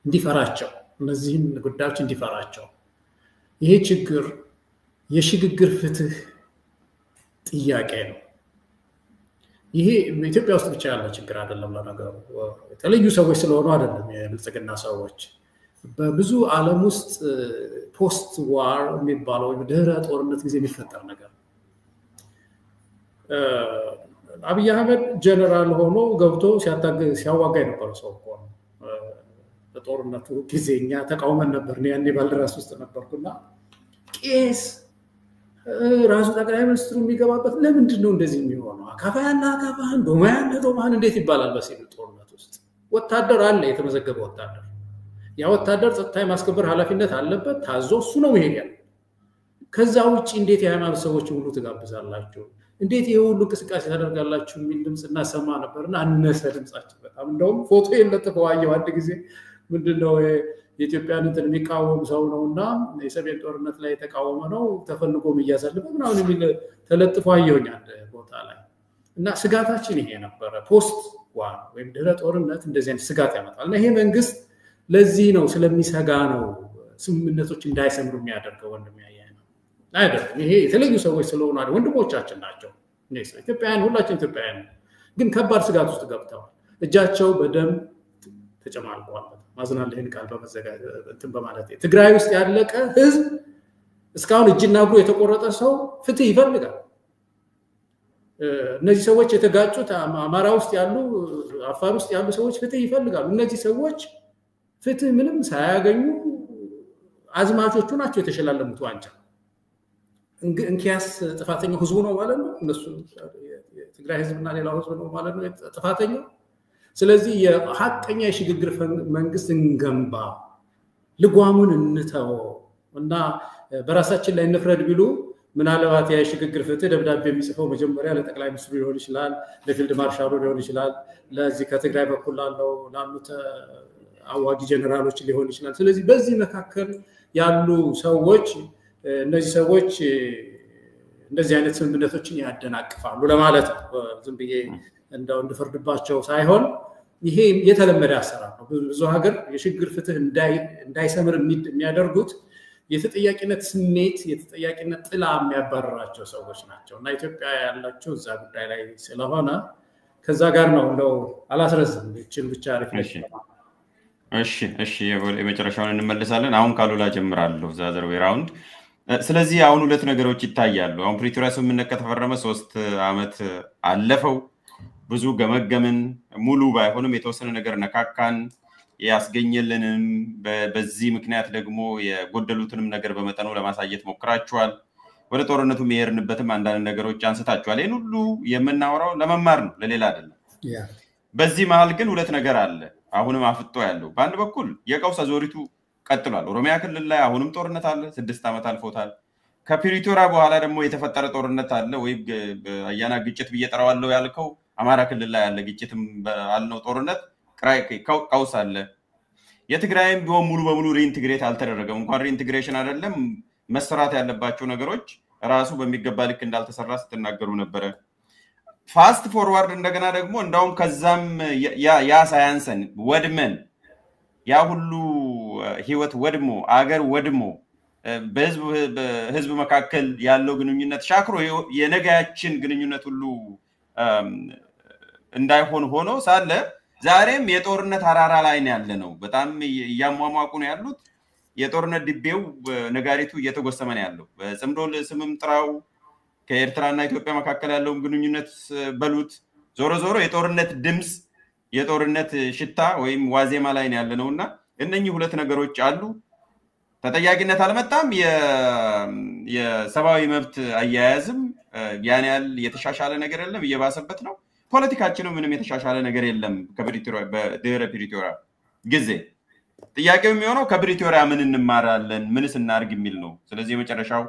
እንዲፈራቸው እነዚህን ጉዳዮች እንዲፈራቸው ይሄ ችግር የሽግግር ፍትህ ጥያቄ ነው። ይሄ በኢትዮጵያ ውስጥ ብቻ ያለ ችግር አይደለም። ለነገሩ የተለዩ ሰዎች ስለሆኑ አይደለም የብልጽግና ሰዎች በብዙ ዓለም ውስጥ ፖስት ዋር የሚባለው ድህረ ጦርነት ጊዜ የሚፈጠር ነገር አብይ አህመድ ጀነራል ሆኖ ገብቶ ሲያዋጋ የነበረው ሰው እኮ ነው። በጦርነቱ ጊዜኛ ተቃውመን ነበር። ያኔ ባልደራስ ውስጥ ነበርኩና ቄስ ራሱ ጠቅላይ ሚኒስትሩ የሚገባበት ለምንድን ነው እንደዚህ የሚሆነው? አካፋያና አካፋን ዶማያና ዶማን እንዴት ይባላል? በሲቪል ጦርነት ውስጥ ወታደር አለ፣ የተመዘገበ ወታደር። ያ ወታደር ጸጥታ የማስከበር ኃላፊነት አለበት፣ ታዞ እሱ ነው ይሄድ ያለው። ከዛ ውጪ እንዴት የሃይማኖት ሰዎች ሁሉ ትጋብዛላችሁ? እንዴት ይሄ ሁሉ እንቅስቃሴ ታደርጋላችሁ? የሚል ድምጽ እናሰማ ነበርና አነሰ ድምጻችን በጣም። እንደውም ፎቶ የለጥፈው አየሁ አንድ ጊዜ ምንድነው የኢትዮጵያን እንትን የሚቃወም ሰው ነውና የሰሜን ጦርነት ላይ የተቃወመ ነው ተፈልጎ የሚያሳልፈ ምናምን የሚል ተለጥፎ አየሁኝ አንድ ቦታ ላይ። እና ስጋታችን ይሄ ነበረ። ፖስት ዋር ወይም ድህረ ጦርነት እንደዚህ አይነት ስጋት ያመጣል። እና ይሄ መንግስት ለዚህ ነው ስለሚሰጋ ነው ስምምነቶች እንዳይሰምሩ የሚያደርገው። ወንድም ያያየው አይደለም። ይሄ የተለዩ ሰዎች ስለሆኑ አይደል፣ ወንድሞቻችን ናቸው። ኢትዮጵያውያን፣ ሁላችን ኢትዮጵያውያን፣ ግን ከባድ ስጋት ውስጥ ገብተዋል። እጃቸው በደም ተጨማልቀዋል። ማዝናለህ ይሄን ቃል በመዘጋጀት በማለት ትግራይ ውስጥ ያለቀ ህዝብ እስካሁን እጅና እግሩ የተቆረጠ ሰው ፍትህ ይፈልጋል። እነዚህ ሰዎች የተጋጩት አማራ ውስጥ ያሉ፣ አፋር ውስጥ ያሉ ሰዎች ፍትህ ይፈልጋሉ። እነዚህ ሰዎች ፍትህ ምንም ሳያገኙ አዝማቾቹ ናቸው የተሸላለሙት ዋንጫ። እንኪያስ ጥፋተኛው ህዝቡ ነው ማለት ነው። እነሱ የትግራይ ህዝብና ሌላው ህዝብ ነው ማለት ነው ጥፋተኛው። ስለዚህ የሐቀኛ የሽግግር መንግስት እንገንባ፣ ልጓሙን እንተው እና በራሳችን ላይ እንፍረድ ቢሉ ምናልባት የሽግግር ፍትህ ደብዳቤ የሚጽፈው መጀመሪያ ለጠቅላይ ሚኒስትሩ ሊሆን ይችላል፣ ለፊልድ ማርሻሉ ሊሆን ይችላል፣ ለዚህ ከትግራይ በኩል ላሉት አዋጊ ጀነራሎች ሊሆን ይችላል። ስለዚህ በዚህ መካከል ያሉ ሰዎች እነዚህ ሰዎች እንደዚህ አይነት ስምምነቶችን ያደናቅፋሉ ለማለት ነው። ዝም ብዬ እንደው እንድፈርድባቸው ሳይሆን ይሄ የተለመደ አሰራር ነው። ብዙ ሀገር የሽግግር ፍትህ እንዳይሰምር የሚያደርጉት የተጠያቂነት ስሜት፣ የተጠያቂነት ጥላ የሚያባረራቸው ሰዎች ናቸው እና ኢትዮጵያ ያላቸው እዛ ጉዳይ ላይ ስለሆነ ከዛ ጋር ነው እንደው አላስረዝም እቺን ብቻ ሪፍሌክት ነው። እሺ የመጨረሻውን እንመለሳለን። አሁን ካሉላ ጀምራለሁ ዛዘር ዌይ ራውንድ። ስለዚህ አሁን ሁለት ነገሮች ይታያሉ። አሁን ፕሪቶሪያ ስምምነት ከተፈረመ 3 ዓመት አለፈው። ብዙ ገመገምን፣ ሙሉ ባይሆንም የተወሰነ ነገር ነካካን፣ ያስገኘልንም በዚህ ምክንያት ደግሞ የጎደሉትንም ነገር በመጠኑ ለማሳየት ሞክራችኋል። ወደ ጦርነቱ የሚሄድንበትም አንዳንድ ነገሮች አንስታችኋል። ይሄን ሁሉ የምናወራው ለመማር ነው፣ ለሌላ አይደለም። በዚህ መሃል ግን ሁለት ነገር አለ አሁንም አፍጦ ያለው። በአንድ በኩል የቀውስ አዙሪቱ ቀጥሏል። ኦሮሚያ ክልል ላይ አሁንም ጦርነት አለ፣ 6 ዓመት አልፎታል። ከፕሪቶሪያ በኋላ ደግሞ የተፈጠረ ጦርነት አለ ወይ አያና ግጭት ብየጠራዋለሁ ያልከው አማራ ክልል ላይ ያለ ግጭትም አልነው ጦርነት ቀውስ አለ። የትግራይም ቢሆን ሙሉ በሙሉ ሪኢንቲግሬት አልተደረገም። እንኳን ሪኢንቲግሬሽን አይደለም መሰራት ያለባቸው ነገሮች ራሱ በሚገባ ልክ እንዳልተሰራ ስትናገሩ ነበረ። ፋስት ፎርዋርድ እንደገና ደግሞ እንዳውም ከዛም ያ ሳያንሰን ወድመን ያ ሁሉ ህይወት ወድሞ አገር ወድሞ በህዝብ መካከል ያለው ግንኙነት ሻክሮ የነጋያችን ግንኙነት ሁሉ እንዳይሆን ሆኖ ሳለ ዛሬም የጦርነት አራራ ላይ ነው ያለነው። በጣም እያሟሟቁ ነው ያሉት። የጦርነት ድቤው ነጋሪቱ እየተጎሰመ ነው ያለው። በጽምዶ ስምም ጥራው ከኤርትራና ኢትዮጵያ መካከል ያለውን ግንኙነት በሉት ዞሮ ዞሮ የጦርነት ድምጽ የጦርነት ሽታ ወይም ዋዜማ ላይ ነው ያለነውና እነኚህ ሁለት ነገሮች አሉ። ተጠያቂነት አልመጣም። የሰብአዊ መብት አያያዝም ያን ያህል የተሻሻለ ነገር የለም፣ እየባሰበት ነው። ፖለቲካችንም ምንም የተሻሻለ ነገር የለም ከፕሪቶሪያ በድህረ ፕሪቶሪያ ጊዜ። ጥያቄው የሚሆነው ከፕሪቶሪያ ምን እንማራለን ምንስ እናርግ የሚል ነው። ስለዚህ የመጨረሻው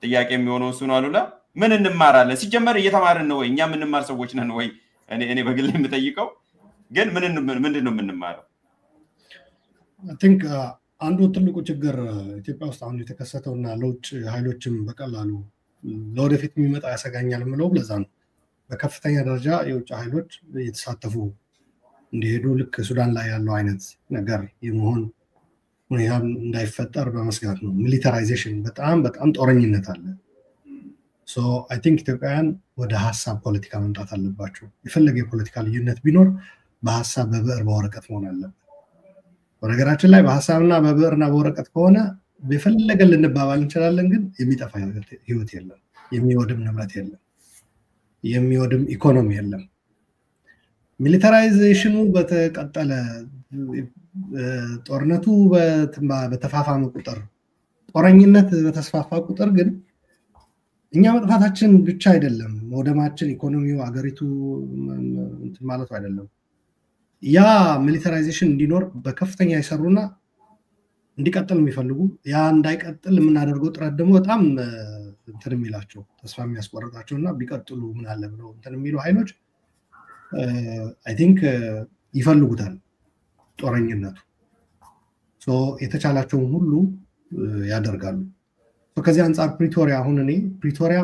ጥያቄ የሚሆነው እሱ ነው። አሉላ ምን እንማራለን? ሲጀመር እየተማርን ነው ወይ? እኛ ምንማር ሰዎች ነን ወይ? እኔ በግል የምጠይቀው ግን ምንድነው የምንማረው? አይ ቲንክ አንዱ ትልቁ ችግር ኢትዮጵያ ውስጥ አሁን የተከሰተውና ለውጭ ኃይሎችም በቀላሉ ለወደፊት የሚመጣ ያሰጋኛል የምለው ለዛ ነው። በከፍተኛ ደረጃ የውጭ ኃይሎች እየተሳተፉ እንዲሄዱ ልክ ሱዳን ላይ ያለው አይነት ነገር የመሆን ሁኔታ እንዳይፈጠር በመስጋት ነው። ሚሊታራይዜሽን በጣም ጦረኝነት አለ። ሶ አይ ቲንክ ኢትዮጵያውያን ወደ ሀሳብ ፖለቲካ መምጣት አለባቸው። የፈለገ የፖለቲካ ልዩነት ቢኖር በሀሳብ በብዕር በወረቀት መሆን አለበት። በነገራችን ላይ በሀሳብና በብዕርና በወረቀት ከሆነ በፈለገ ልንባባል እንችላለን፣ ግን የሚጠፋ ህይወት የለም፣ የሚወድም ንብረት የለም፣ የሚወድም ኢኮኖሚ የለም። ሚሊታራይዜሽኑ በተቀጠለ ጦርነቱ በተፋፋመ ቁጥር ጦረኝነት በተስፋፋ ቁጥር ግን እኛ መጥፋታችን ብቻ አይደለም ወደማችን ኢኮኖሚው አገሪቱ ማለቱ አይደለም። ያ ሚሊታራይዜሽን እንዲኖር በከፍተኛ ይሰሩና እንዲቀጥል የሚፈልጉ ያ እንዳይቀጥል የምናደርገው ጥረት ደግሞ በጣም እንትን የሚላቸው ተስፋ የሚያስቆርጣቸውና ቢቀጥሉ ምን አለ ብለው እንትን የሚሉ ኃይሎች አይ ቲንክ ይፈልጉታል ጦረኝነቱ። ሶ የተቻላቸውን ሁሉ ያደርጋሉ። ከዚህ አንፃር ፕሪቶሪያ አሁን እኔ ፕሪቶሪያ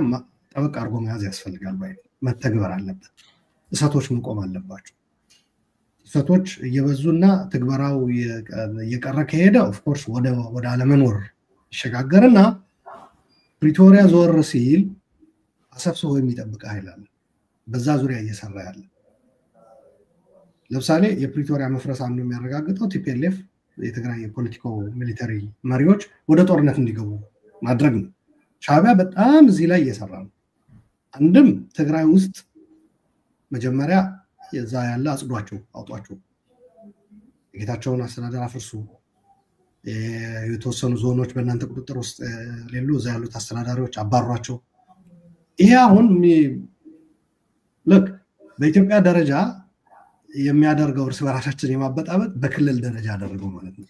ጠበቅ አድርጎ መያዝ ያስፈልጋል ባይ መተግበር አለበት። እሰቶች መቆም አለባቸው። እሰቶች እየበዙና ትግበራው እየቀረ ከሄደ ኦፍ ኮርስ ወደ አለመኖር ይሸጋገርና ፕሪቶሪያ ዞር ሲል አሰብስቦ የሚጠብቅ ኃይል አለ በዛ ዙሪያ እየሰራ ያለ። ለምሳሌ የፕሪቶሪያ መፍረስ አንዱ የሚያረጋግጠው ቲፒኤልኤፍ የትግራይ የፖለቲካው ሚሊተሪ መሪዎች ወደ ጦርነት እንዲገቡ ማድረግ ነው። ሻዕቢያ በጣም እዚህ ላይ እየሰራ ነው። አንድም ትግራይ ውስጥ መጀመሪያ የዛ ያለ አጽዷቸው አውጧቸው፣ የጌታቸውን አስተዳደር አፍርሱ፣ የተወሰኑ ዞኖች በእናንተ ቁጥጥር ውስጥ ሌሉ እዛ ያሉት አስተዳዳሪዎች አባሯቸው። ይሄ አሁን ልክ በኢትዮጵያ ደረጃ የሚያደርገው እርስ በራሳችን የማበጣበጥ በክልል ደረጃ አደረገው ማለት ነው።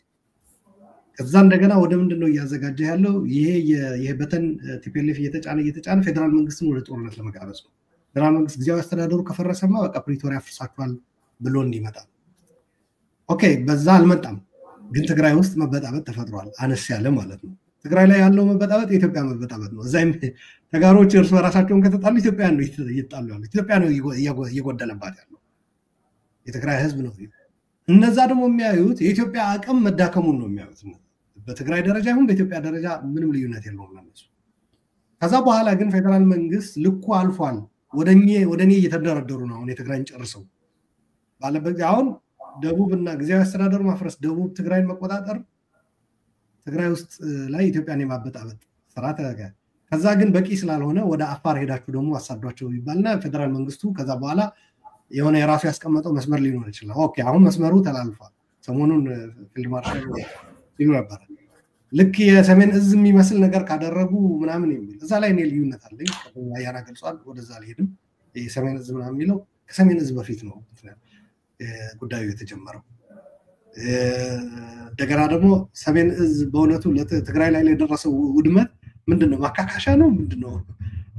ከዛ እንደገና ወደ ምንድነው እያዘጋጀ ያለው? ይሄ በተን ቲፒኤልኤፍ እየተጫነ ፌደራል መንግስትን ወደ ጦርነት ለመጋበዝ ነው። ፌደራል መንግስት ጊዜያዊ አስተዳደሩ ከፈረሰማ በቃ ፕሪቶሪያ ፍርሳችኋል ብሎ እንዲመጣ። ኦኬ በዛ አልመጣም፣ ግን ትግራይ ውስጥ መበጣበጥ ተፈጥሯል፣ አነስ ያለ ማለት ነው። ትግራይ ላይ ያለው መበጣበጥ የኢትዮጵያ መበጣበጥ ነው። እዛም ተጋሮች እርስ በራሳቸውን ከተጣሉ ኢትዮጵያ ነው እየጣሉ ያለው፣ ኢትዮጵያ ነው እየጎደለባት ያለው፣ የትግራይ ህዝብ ነው። እነዛ ደግሞ የሚያዩት የኢትዮጵያ አቅም መዳከሙን ነው የሚያዩት። በትግራይ ደረጃ ይሁን በኢትዮጵያ ደረጃ ምንም ልዩነት የለውም ለነሱ። ከዛ በኋላ ግን ፌደራል መንግስት ልኩ አልፏል፣ ወደኔ እየተደረደሩ ነው አሁን የትግራይን ጨርሰው ባለበት አሁን ደቡብና ጊዜያዊ አስተዳደሩ ማፍረስ፣ ደቡብ ትግራይን መቆጣጠር፣ ትግራይ ውስጥ ላይ ኢትዮጵያን የማበጣበጥ ስራ ተደረገ። ከዛ ግን በቂ ስላልሆነ ወደ አፋር ሄዳችሁ ደግሞ አሳዷቸው ይባልና ፌደራል መንግስቱ ከዛ በኋላ የሆነ የራሱ ያስቀመጠው መስመር ሊኖር ይችላል። ኦኬ አሁን መስመሩ ተላልፏል። ሰሞኑን ፊልድ ማርሻል ሲሉ ነበር ልክ የሰሜን እዝ የሚመስል ነገር ካደረጉ ምናምን የሚል እዛ ላይ እኔ ልዩነት አለኝ። ያና ገልጿል። ወደዛ አልሄድም። የሰሜን እዝ ምናምን የሚለው ከሰሜን እዝ በፊት ነው ጉዳዩ የተጀመረው። እንደገና ደግሞ ሰሜን እዝ በእውነቱ ለትግራይ ላይ የደረሰው ውድመት ምንድነው? ማካካሻ ነው ምንድነው?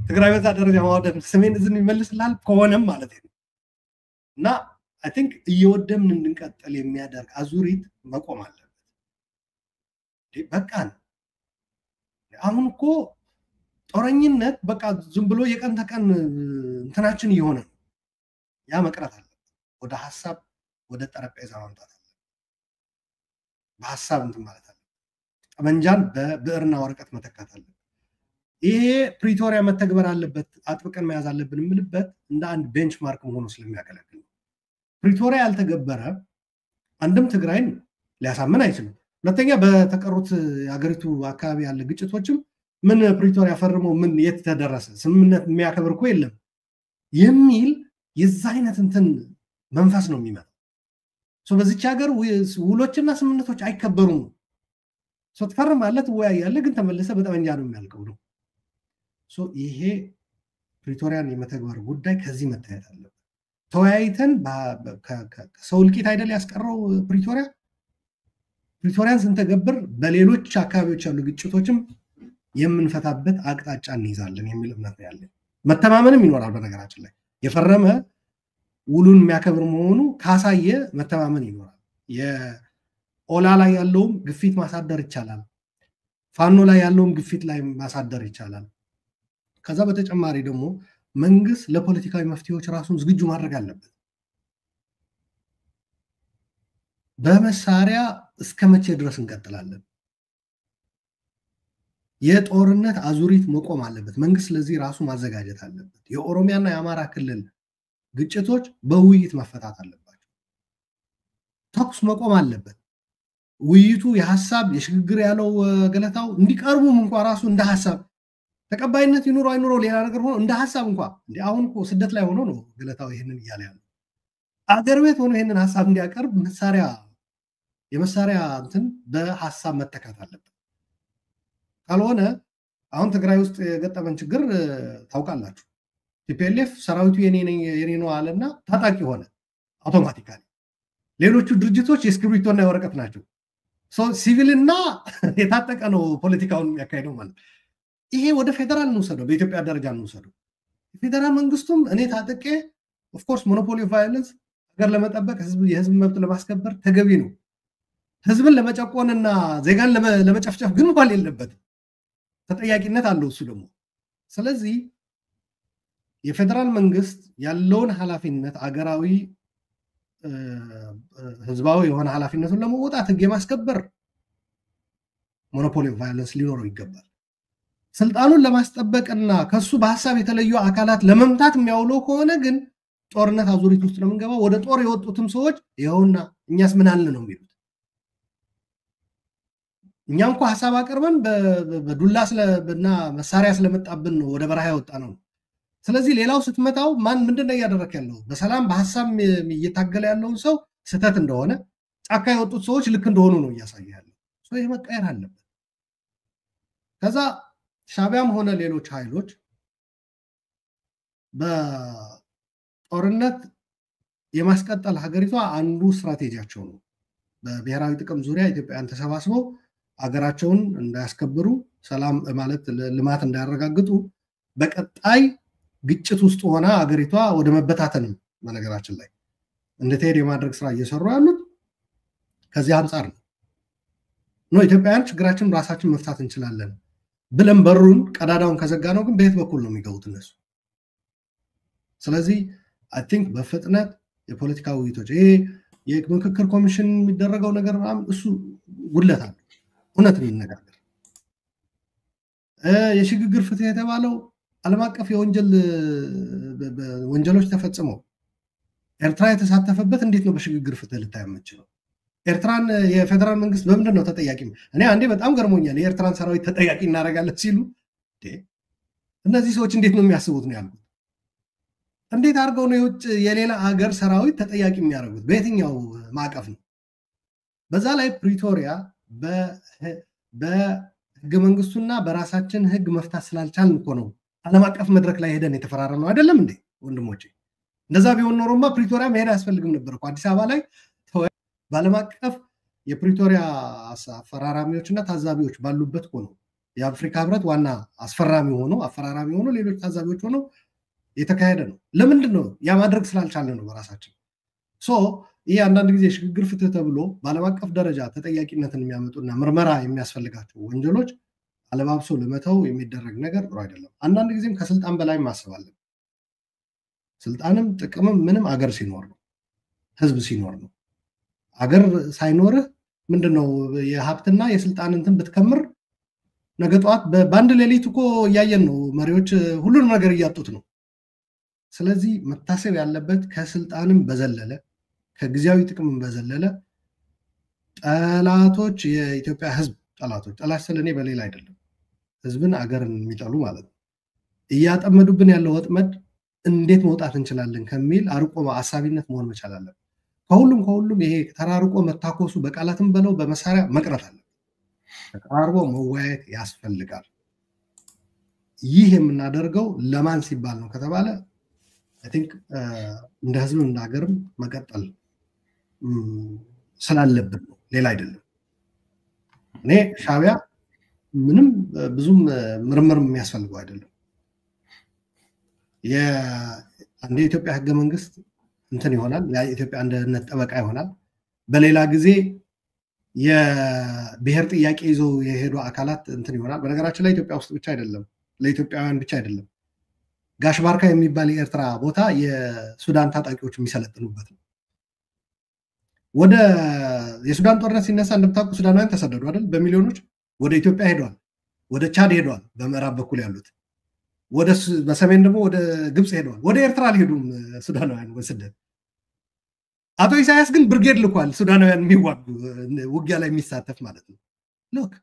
ትግራይ በዛ ደረጃ ማውደም ሰሜን እዝን ይመልስላል ከሆነም ማለት ነው። እና አይ ቲንክ እየወደምን እንድንቀጥል የሚያደርግ አዙሪት መቆም አለበት። በቃ አሁን እኮ ጦረኝነት በቃ ዝም ብሎ የቀን ተቀን እንትናችን እየሆነ ነው። ያ መቅረት አለበት። ወደ ሐሳብ ወደ ጠረጴዛ ማምጣት አለበት። በሐሳብ እንትን ማለት አለበት። ጠመንጃን በብዕርና ወረቀት መተካት አለበት። ይሄ ፕሪቶሪያ መተግበር አለበት፣ አጥብቀን መያዝ አለብን የምልበት እንደ አንድ ቤንችማርክ መሆኑ ስለሚያገለግል ነው። ፕሪቶሪያ ያልተገበረ አንድም ትግራይን ሊያሳምን አይችልም። ሁለተኛ በተቀሩት የሀገሪቱ አካባቢ ያለ ግጭቶችም ምን ፕሪቶሪያ ፈርመው ምን የት ተደረሰ ስምምነት የሚያከብር እኮ የለም የሚል የዛ አይነት እንትን መንፈስ ነው የሚመጣው። በዚች ሀገር ውሎችና ስምምነቶች አይከበሩም። ትፈርማለህ፣ ትወያያለህ፣ ግን ተመልሰ በጠመንጃ ነው የሚያልቀው ነው። ይሄ ፕሪቶሪያን የመተግበር ጉዳይ ከዚህ መታየት አለበት። ተወያይተን ከሰው እልቂት አይደል ያስቀረው ፕሪቶሪያን ስንተገብር በሌሎች አካባቢዎች ያሉ ግጭቶችም የምንፈታበት አቅጣጫ እንይዛለን የሚል እምነት ነው ያለን። መተማመንም ይኖራል። በነገራችን ላይ የፈረመ ውሉን የሚያከብር መሆኑ ካሳየ መተማመን ይኖራል። የኦላ ላይ ያለውም ግፊት ማሳደር ይቻላል። ፋኖ ላይ ያለውም ግፊት ላይ ማሳደር ይቻላል። ከዛ በተጨማሪ ደግሞ መንግስት ለፖለቲካዊ መፍትሄዎች ራሱን ዝግጁ ማድረግ አለበት። በመሳሪያ እስከ መቼ ድረስ እንቀጥላለን? የጦርነት አዙሪት መቆም አለበት። መንግስት ለዚህ ራሱ ማዘጋጀት አለበት። የኦሮሚያና የአማራ ክልል ግጭቶች በውይይት መፈታት አለባቸው። ተኩስ መቆም አለበት። ውይይቱ የሐሳብ የሽግግር ያለው ገለታው እንዲቀርቡም እንኳን ራሱ እንደ ሐሳብ ተቀባይነት ይኑሮ አይኑሮ ሌላ ነገር ሆኖ እንደ ሐሳብ እንኳን አሁን እኮ ስደት ላይ ሆኖ ነው ገለታው ይሄንን እያለ ያለው። አገር ቤት ሆኖ ይሄንን ሐሳብ እንዲያቀርብ የመሳሪያ እንትን በሐሳብ መተካት አለበት። ካልሆነ አሁን ትግራይ ውስጥ የገጠመን ችግር ታውቃላችሁ። ቲፒኤልኤፍ ሰራዊቱ የኔ ነው አለና ታጣቂ ሆነ አውቶማቲካሊ። ሌሎቹ ድርጅቶች የስክሪፕቶና የወረቀት ናቸው። ሲቪልና የታጠቀ ነው ፖለቲካውን የሚያካሂደው ማለት። ይሄ ወደ ፌደራል እንውሰደው፣ በኢትዮጵያ ደረጃ እንውሰደው። ፌደራል መንግስቱም እኔ ታጠቄ ኦፍኮርስ ሞኖፖሊ ኦፍ ቫዮለንስ ሀገር ለመጠበቅ የህዝብ መብት ለማስከበር ተገቢ ነው። ህዝብን ለመጨቆንና ዜጋን ለመጨፍጨፍ ግን መዋል የለበትም። ተጠያቂነት አለው እሱ ደግሞ። ስለዚህ የፌደራል መንግስት ያለውን ኃላፊነት አገራዊ ህዝባዊ የሆነ ኃላፊነቱን ለመወጣት ህግ የማስከበር ሞኖፖሊ ኦፍ ቫዮለንስ ሊኖረው ይገባል። ስልጣኑን ለማስጠበቅና ከሱ በሐሳብ የተለዩ አካላት ለመምታት የሚያውለው ከሆነ ግን ጦርነት አዙሪት ውስጥ ነው የምንገባው። ወደ ጦር የወጡትም ሰዎች ይኸውና እኛስ ምን አልን ነው የሚሉት። እኛ እንኳ ሐሳብ አቅርበን በዱላ እና መሳሪያ ስለመጣብን ነው ወደ በረሃ ያወጣ ነው። ስለዚህ ሌላው ስትመታው ምንድነው እያደረክ ያለው? በሰላም በሐሳብ እየታገለ ያለውን ሰው ስተት እንደሆነ ጫካ የወጡት ሰዎች ልክ እንደሆኑ ነው እያሳየ ያለው። ይሄ መቀየር አለበት። ከዛ ሻዕቢያም ሆነ ሌሎች ኃይሎች በጦርነት የማስቀጠል ሀገሪቷ አንዱ ስትራቴጂያቸው ነው። በብሔራዊ ጥቅም ዙሪያ ኢትዮጵያውያን ተሰባስበው ሀገራቸውን እንዳያስከብሩ፣ ሰላም ማለት ልማት እንዳያረጋግጡ፣ በቀጣይ ግጭት ውስጥ ሆና ሀገሪቷ ወደ መበታተንም በነገራችን ላይ እንድትሄድ የማድረግ ስራ እየሰሩ ያሉት ከዚህ አንጻር ነው። ኢትዮጵያውያን ችግራችን ራሳችን መፍታት እንችላለን ብለን በሩን ቀዳዳውን ከዘጋ ነው ግን በየት በኩል ነው የሚገቡት እነሱ? ስለዚህ አይ ቲንክ በፍጥነት የፖለቲካ ውይይቶች ይሄ የምክክር ኮሚሽን የሚደረገው ነገር እሱ ጉድለት አለ። እውነት ነው ይነጋገር። የሽግግር ፍትህ የተባለው ዓለም አቀፍ ወንጀሎች ተፈጽመው ኤርትራ የተሳተፈበት እንዴት ነው በሽግግር ፍትህ ልታይ የምችለው? ኤርትራን የፌደራል መንግስት በምንድን ነው ተጠያቂ? እኔ አንዴ በጣም ገርሞኛል። የኤርትራን ሰራዊት ተጠያቂ እናደርጋለን ሲሉ እነዚህ ሰዎች እንዴት ነው የሚያስቡት ነው ያልኩት። እንዴት አድርገው ነው የሌላ ሀገር ሰራዊት ተጠያቂ የሚያደርጉት? በየትኛው ማዕቀፍ ነው? በዛ ላይ ፕሪቶሪያ በህገ መንግስቱና በራሳችን ህግ መፍታት ስላልቻልን እኮ ነው ዓለም አቀፍ መድረክ ላይ ሄደን የተፈራረም ነው አይደለም እንዴ ወንድሞቼ? እንደዛ ቢሆን ኖሮማ ፕሪቶሪያ መሄድ አያስፈልግም ነበር እኮ። አዲስ አበባ ላይ በዓለም አቀፍ የፕሪቶሪያ አፈራራሚዎችና ታዛቢዎች ባሉበት ሆኖ የአፍሪካ ህብረት ዋና አፈራራሚ ሆኖ ሌሎች ታዛቢዎች ሆኖ የተካሄደ ነው። ለምንድን ነው ያ ማድረግ ስላልቻልን ነው በራሳችን። ይሄ አንዳንድ ጊዜ ሽግግር ፍትህ ተብሎ በዓለም አቀፍ ደረጃ ተጠያቂነትን የሚያመጡና ምርመራ የሚያስፈልጋቸው ወንጀሎች አለባብሶ ለመተው የሚደረግ ነገር ጥሩ አይደለም። አንዳንድ ጊዜም ከስልጣን በላይ ማሰባለን። ስልጣንም ጥቅምም ምንም አገር ሲኖር ነው፣ ህዝብ ሲኖር ነው። አገር ሳይኖርህ ምንድነው የሀብትና የስልጣን እንትን ብትከምር ነገ ጠዋት በአንድ ሌሊት እኮ እያየን ነው መሪዎች ሁሉንም ነገር እያጡት ነው። ስለዚህ መታሰብ ያለበት ከስልጣንም በዘለለ ከጊዜያዊ ጥቅምም በዘለለ ጠላቶች የኢትዮጵያ ህዝብ ጠላቶች ጠላት ስለኔ በሌላ አይደለም ህዝብን አገርን የሚጠሉ ማለት ነው እያጠመዱብን ያለው ወጥመድ እንዴት መውጣት እንችላለን ከሚል አርቆ አሳቢነት መሆን መቻል አለበት ከሁሉም ይሄ ተራርቆ መታኮሱ በቃላትም በለው በመሳሪያ መቅረት አለ ተቃርቦ መወያየት ያስፈልጋል ይህ የምናደርገው ለማን ሲባል ነው ከተባለ I think እንደ ህዝብ እንደ ሀገርም መቀጠል ስላለብን ነው ሌላ አይደለም እኔ ሻዕቢያ ምንም ብዙም ምርምር የሚያስፈልገው አይደለም የአንድ የኢትዮጵያ ህገ መንግስት እንትን ይሆናል የኢትዮጵያ አንድነት ጠበቃ ይሆናል በሌላ ጊዜ የብሔር ጥያቄ ይዘው የሄዱ አካላት እንትን ይሆናል በነገራችን ላይ ኢትዮጵያ ውስጥ ብቻ አይደለም ለኢትዮጵያውያን ብቻ አይደለም ጋሽ ባርካ የሚባል የኤርትራ ቦታ የሱዳን ታጣቂዎች የሚሰለጥኑበት ነው ወደ የሱዳን ጦርነት ሲነሳ እንደምታውቁ ሱዳናውያን ተሰደዱ አይደል በሚሊዮኖች ወደ ኢትዮጵያ ሄደዋል ወደ ቻድ ሄደዋል በመራብ በኩል ያሉት ወደ በሰሜን ደግሞ ወደ ግብጽ ሄደዋል ወደ ኤርትራ ሊሄዱም ሱዳናውያን ወስደት አቶ ኢሳያስ ግን ብርጌድ ልኳል ሱዳናውያን የሚዋጉ ውጊያ ላይ የሚሳተፍ ማለት ነው ሎክ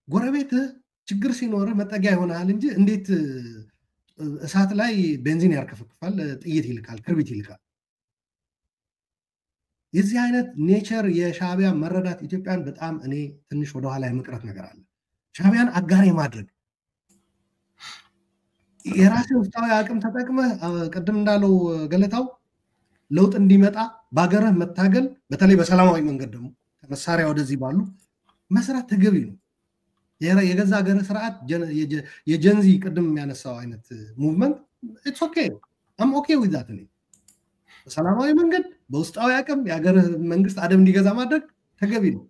ጎረቤት ችግር ሲኖር መጠጊያ ይሆናል እንጂ እንዴት እሳት ላይ ቤንዚን ያርከፍክፋል ጥይት ይልካል ክርቢት ይልካል የዚህ አይነት ኔቸር የሻዕቢያ መረዳት ኢትዮጵያን በጣም እኔ ትንሽ ወደ ኋላ የመቅረት ነገር አለ ሻዕቢያን አጋር የማድረግ የራሴ ውስጣዊ አቅም ተጠቅመ ቀደም እንዳለው ገለታው ለውጥ እንዲመጣ ባገረህ መታገል በተለይ በሰላማዊ መንገድ ደግሞ መሳሪያ ወደዚህ ባሉ መስራት ተገቢ ነው የገዛ ሀገር ስርዓት የጀንዚ ቅድም የሚያነሳው አይነት ሙቭመንት ኢትስ ኦኬ አም ኦኬ ዊዝ ዳት እኔ በሰላማዊ መንገድ በውስጣዊ አቅም የሀገር መንግስት አደም እንዲገዛ ማድረግ ተገቢ ነው